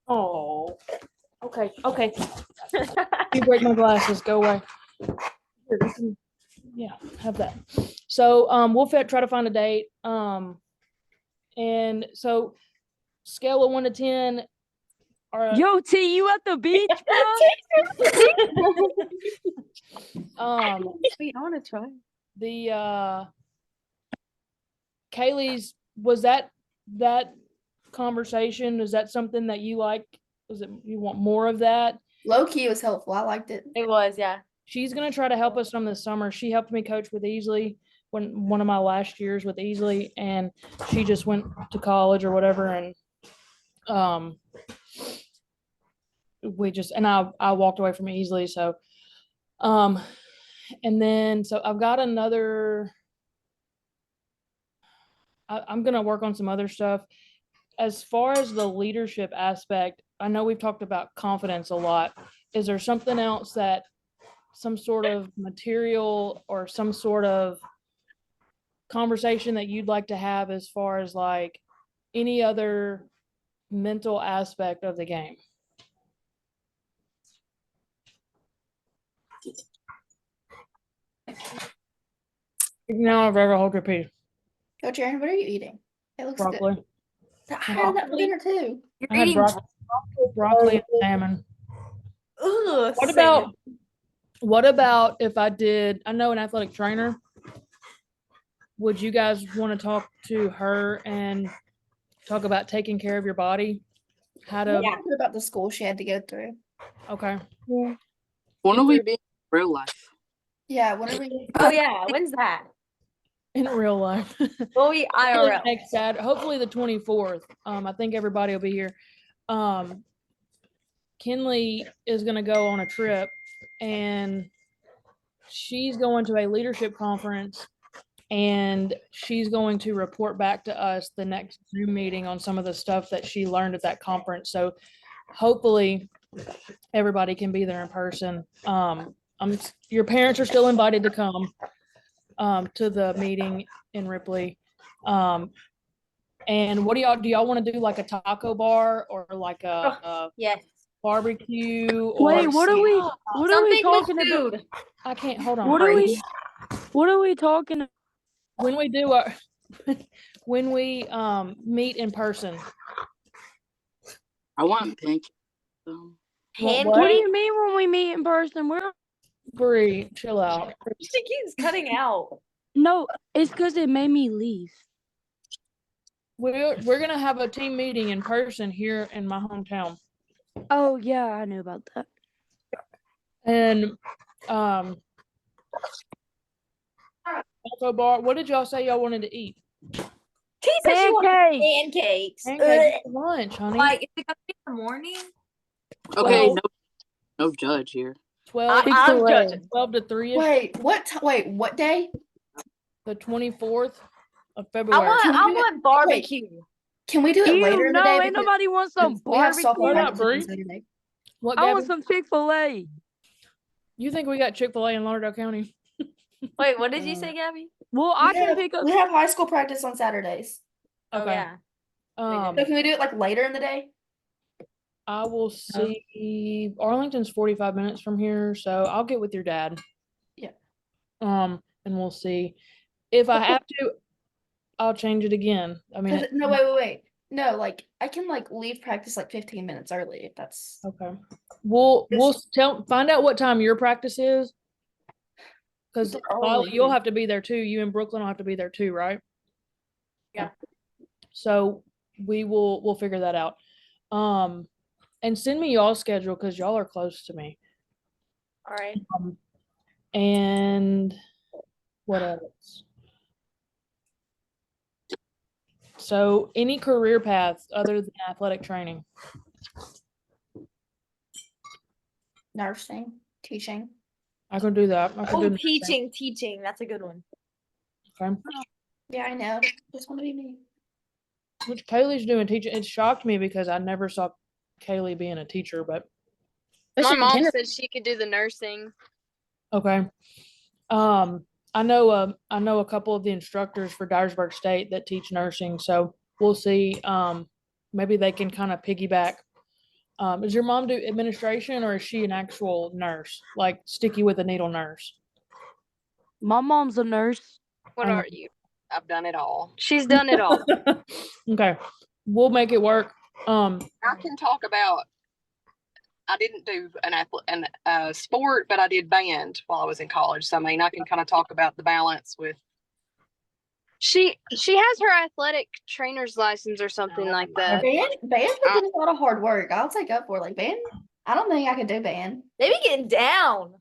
Oh. Okay. Okay. You break my glasses. Go away. Here, you can- yeah, have that. So we'll try to find a date. And so scale of 1 to 10. Yo, T, you at the beach, bro? Wait, I want to try. The Kaylee's, was that conversation, is that something that you like? Was it, you want more of that? Low key was helpful. I liked it. It was, yeah. She's gonna try to help us some this summer. She helped me coach with Easley when one of my last years with Easley, and she just went to college or whatever, and we just, and I walked away from Easley, so and then so I've got another, I'm gonna work on some other stuff. As far as the leadership aspect, I know we've talked about confidence a lot. Is there something else, that some sort of material or some sort of conversation that you'd like to have as far as like any other mental aspect of the game? Now I've ever hold your peace. Coach Aaron, what are you eating? It looks Broccoli. good. I had that for dinner too. I had broccoli and salmon. Ugh, What about if I did, I know an athletic trainer. Would you guys want to talk to her and talk about taking care of your body? How to, Yeah, about the school she had to go through. okay. Yeah. When are we being real life? Yeah, whenever you Oh yeah, when's that? In real life. Well, we Hopefully IRL. next Saturday, hopefully the 24th. I think everybody will be here. Kinley is gonna go on a trip and she's going to a leadership conference and she's going to report back to us the next Zoom meeting on some of the stuff that she learned at that conference. So hopefully everybody can be there in person. Your parents are still invited to come to the meeting in Ripley. And what do y'all want to do? Like a taco bar or like a Yes. barbecue or Wait, what are we Something with talking about? food. I can't hold on. What are we talking about? When we do our when we meet in person. I want pancakes. What- What do Pancake? you mean when we meet in person? We're Bree, chill out. She keeps cutting out. no, it's because it made me leave. We're gonna have a team meeting in person here in my hometown. Oh yeah, I knew about that. And taco bar. What did y'all say y'all wanted to eat? She said she wanted Pancakes. pancakes. Pancakes for lunch, honey. Like, is it gonna be in the morning? Okay, Well- no judge here. 12, I'm Chick-fil-A. judging. 12 to 3 Wait, what day? the 24th of I February. want barbecue. Can we do it later in the no, day? ain't Because nobody wants some we have softball barbecue. What up, practice on Bree? Saturday. What, I Gabby? want some Chick-fil-A. You think we got Chick-fil-A in Lauderdale County? Wait, what did you say, Gabby? Well, I can pick up. We have high school practice on Saturdays. Oh Okay. yeah. So can we do it like later in the day? I will see. Arlington's 45 minutes from here, so I'll get with your dad. Yeah. And we'll see. If I have to, I'll change it again. I mean, 'Cause- no, wait. No, like I can like leave practice like 15 minutes early if that's okay. We'll find out what time your practice is. Because It's early. you'll have to be there too. You and Brooklyn will have to be there too, right? Yeah. So we'll figure that out. And send me y'all's schedule because y'all are close to me. All right. And what else? So any career paths other than athletic training? nursing, teaching. I can do that. I can Oh, do nursing. teaching. That's a good one. Okay. Yeah, I know. Just want to be me. Which Kaylee's doing teaching. It shocked me because I never saw Kaylee being a teacher, but My mom said she could do the nursing. okay. I know a couple of the instructors for Dyersburg State that teach nursing, so we'll see. Maybe they can kind of piggyback. Does your mom do administration or is she an actual nurse, like sticky with a needle nurse? My mom's a nurse. What I know. are you? I've done it all. She's done it all. Okay, we'll make it work. I can talk about. I didn't do an sport, but I did band while I was in college. So I mean, I can kind of talk about the balance with. She has her athletic trainer's license or something like that. Band would be a lot of hard work. I'll take up for it. Like band. I don't think I could do band. They be getting down.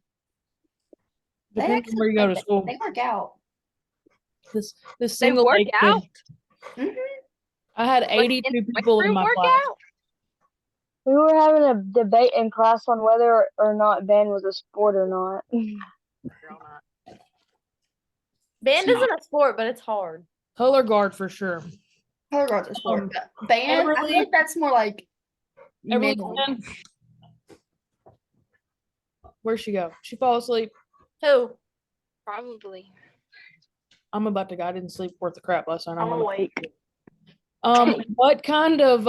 They Depends on actually- where you go to they- school. They work out. This They single work leg out. kid, I had 82 people in my class. Workout? We were having a debate in class on whether or not band was a sport or not. Band isn't a sport, but it's hard. Color guard for sure. Color guards are sport. But band, I Everly- feel like that's more like Every mental. time. Where'd she go? She fall asleep. Who? Probably. I'm about to go. I didn't sleep worth the crap last night. I'm awake. What kind of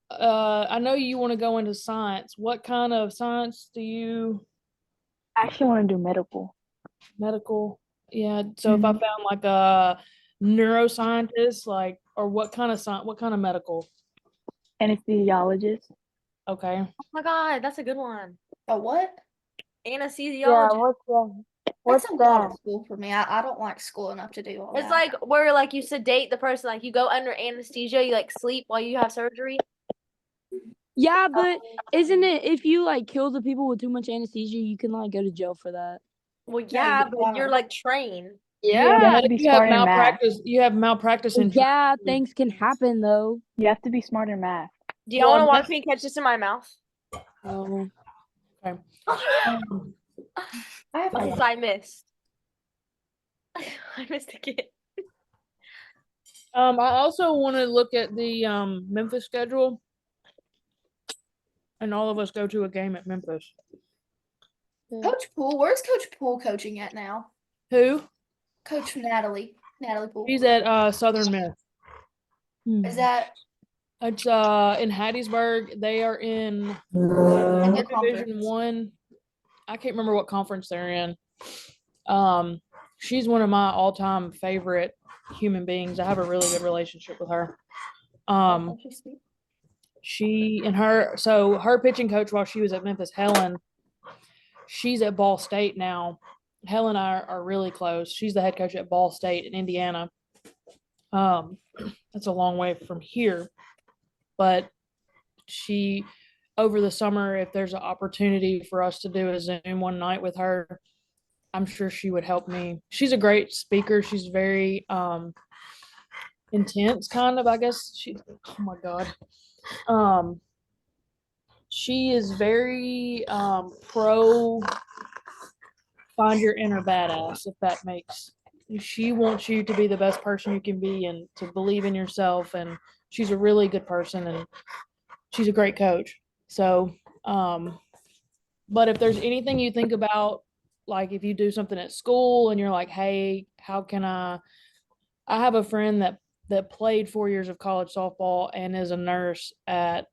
I know you want to go into science. What kind of science do you I actually want to do medical. medical? Yeah. So if I found like a neuroscientist, like, or what kind of science, what kind of medical? Anesthesiologist. Okay. Oh my god, that's a good one. Oh, what? Yeah, Anesthesiologist. what's That's a lot that? of school for me. I don't like school enough to do all It's that. like where like you sedate the person, like you go under anesthesia, you like sleep while you have surgery. Yeah, but isn't it if you like kill the people with too much anesthesia, you can like go to jail for that? Well, Yeah, yeah, you but you're are. like trained. Yeah. You have malpractice. You have malpractice in Yeah, things can happen though. You have to be smart in math. Do y'all Well, want to watch me catch this in my mouth? Oh. Okay. I have Since I missed. I missed again. I also want to look at the Memphis schedule, and all of us go to a game at Memphis. Coach Poole. Where's Coach Poole coaching at now? Who? Coach Natalie. Natalie Poole. He's at Southern Miss. Is that It's in Hattiesburg. They are in like their a Division conference? 1. I can't remember what conference they're in. She's one of my all-time favorite human beings. I have a really good relationship with her. She's sweet. So her pitching coach while she was at Memphis, Helen, she's at Ball State now. Helen and I are really close. She's the head coach at Ball State in Indiana. That's a long way from here, but she, over the summer, if there's an opportunity for us to do a Zoom one night with her, I'm sure she would help me. She's a great speaker. She's very intense, kind of, I guess. Oh my God. She is very pro find your inner badass, if that makes. She wants you to be the best person you can be and to believe in yourself. And she's a really good person and she's a great coach. So, but if there's anything you think about, like if you do something at school and you're like, hey, how can I have a friend that played 4 years of college softball and is a nurse at,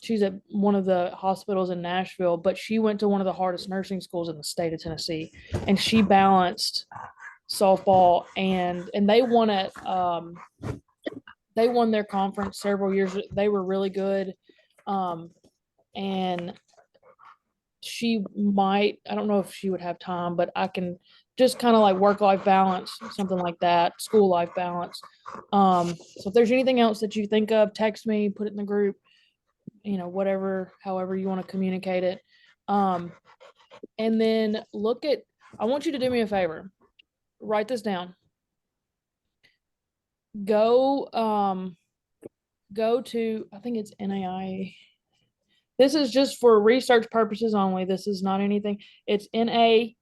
she's at one of the hospitals in Nashville, but she went to one of the hardest nursing schools in the state of Tennessee, and she balanced softball and they won it. They won their conference several years. They were really good. And she might, I don't know if she would have time, but I can just kind of like work-life balance, something like that, school-life balance. So if there's anything else that you think of, text me, put it in the group, whatever, however you want to communicate it. And then I want you to do me a favor. Write this down. Go to, I think it's NAIA. This is just for research purposes only. This is not anything. It's NAIA.org.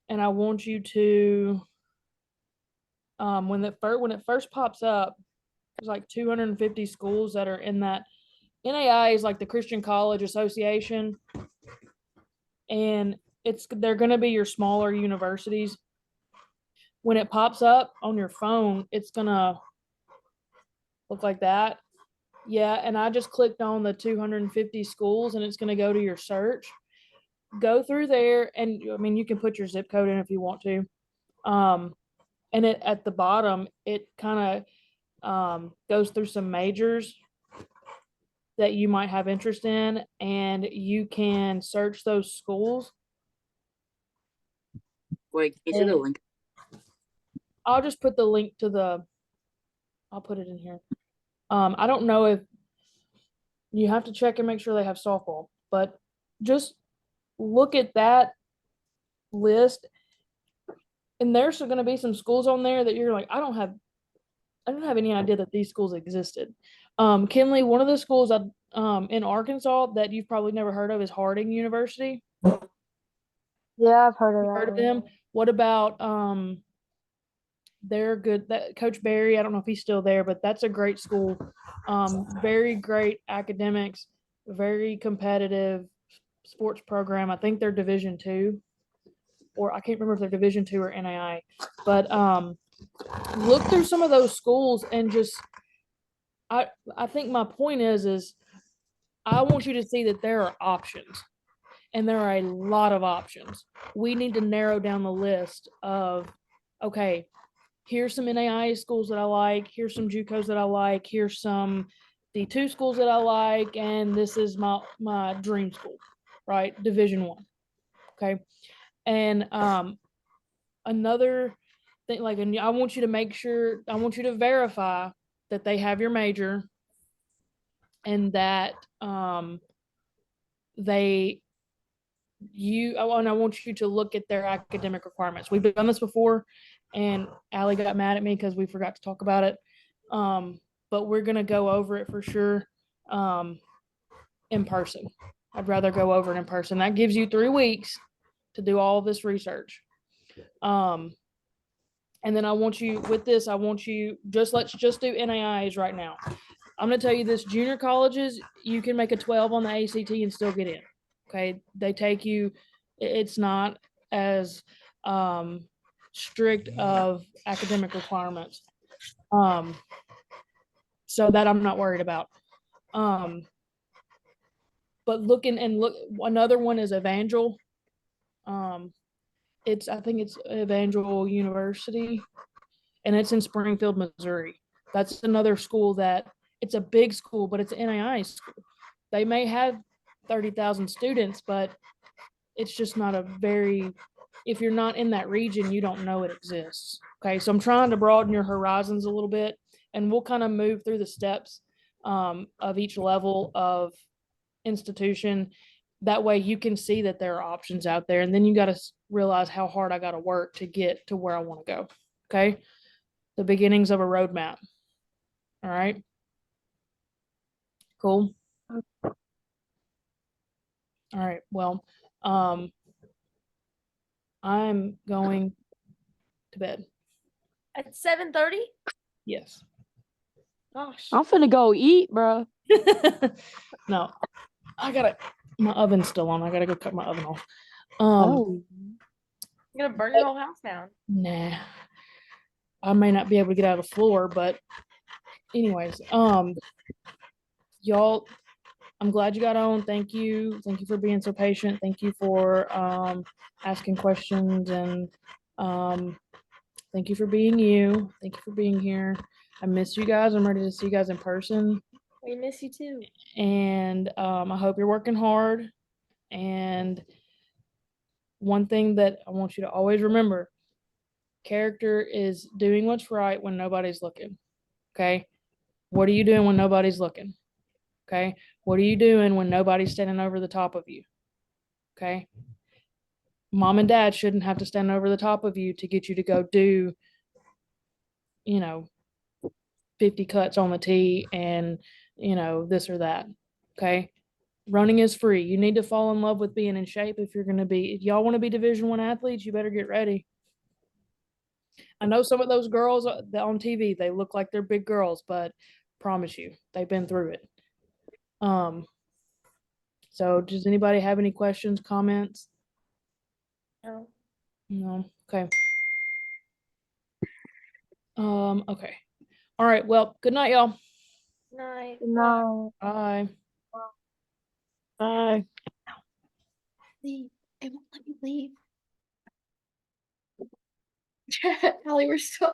And I want you to, when it first pops up, there's like 250 schools that are in that. NAIA is like the Christian College Association. And they're going to be your smaller universities. When it pops up on your phone, it's going to look like that. Yeah, and I just clicked on the 250 schools and it's going to go to your search. Go through there and you can put your zip code in if you want to. And at the bottom, it kind of goes through some majors that you might have interest in, and you can search those schools. Wait, is it a link? I'll just put the link I'll put it in here. I don't know if you have to check and make sure they have softball, but just look at that list. And there's going to be some schools on there that you're like, I don't have any idea that these schools existed. Kinley, one of the schools in Arkansas that you've probably never heard of is Harding University. Yeah, I've heard of You that. heard of them? What about they're good. That Coach Barry, I don't know if he's still there, but that's a great school. Very great academics, very competitive sports program. I think they're Division II, or I can't remember if they're Division II or NAIA. But look through some of those schools and just I think my point is I want you to see that there are options. And there are a lot of options. We need to narrow down the list of, okay, here's some NAIA schools that I like. Here's some JUCOs that I like. Here's some D2 schools that I like. And this is my dream school, right? Division I. Okay. And another thing, I want you to verify that they have your major and that and I want you to look at their academic requirements. We've done this before, and Allie got mad at me because we forgot to talk about it. But we're going to go over it for sure in person. I'd rather go over it in person. That gives you 3 weeks to do all of this research. And then let's just do NAIAs right now. I'm going to tell you this, junior colleges, you can make a 12 on the ACT and still get in. Okay. They take you It's not as strict of academic requirements. So that I'm not worried about. But look, another one is Evangel. I think it's Evangel University, and it's in Springfield, Missouri. That's another school that it's a big school, but it's an NAIA school. They may have 30,000 students, but it's just not a very, if you're not in that region, you don't know it exists. Okay, so I'm trying to broaden your horizons a little bit, and we'll kind of move through the steps of each level of institution. That way you can see that there are options out there, and then you got to realize how hard I got to work to get to where I want to go. Okay, the beginnings of a roadmap. All right, cool. All right, well, I'm going to bed. At 7:30? Yes. Gosh. I'm finna go eat, bro. No, my oven's still on. I gotta go cut my oven off. Oh. You're gonna burn your whole house down. Nah, I may not be able to get out of the floor, but anyways, y'all, I'm glad you got on. Thank you for being so patient. Thank you for asking questions, and thank you for being you. Thank you for being here. I miss you guys. I'm ready to see you guys in person, We miss you too. and I hope you're working hard. And one thing that I want you to always remember: character is doing what's right when nobody's looking. Okay, what are you doing when nobody's looking? Okay, what are you doing when nobody's standing over the top of you? Okay, mom and dad shouldn't have to stand over the top of you to get you to go do, 50 cuts on the tee and, this or that. Okay, running is free. You need to fall in love with being in shape if you're going to be. If y'all want to be Division I athletes, you better get ready. I know some of those girls on TV, they look like they're big girls, but promise you, they've been through it. So does anybody have any questions, comments? No. No. Okay. Okay. All right. Well, good night, y'all. Night. No. Bye. Bye. Leave. It won't let me leave. Allie, we're still.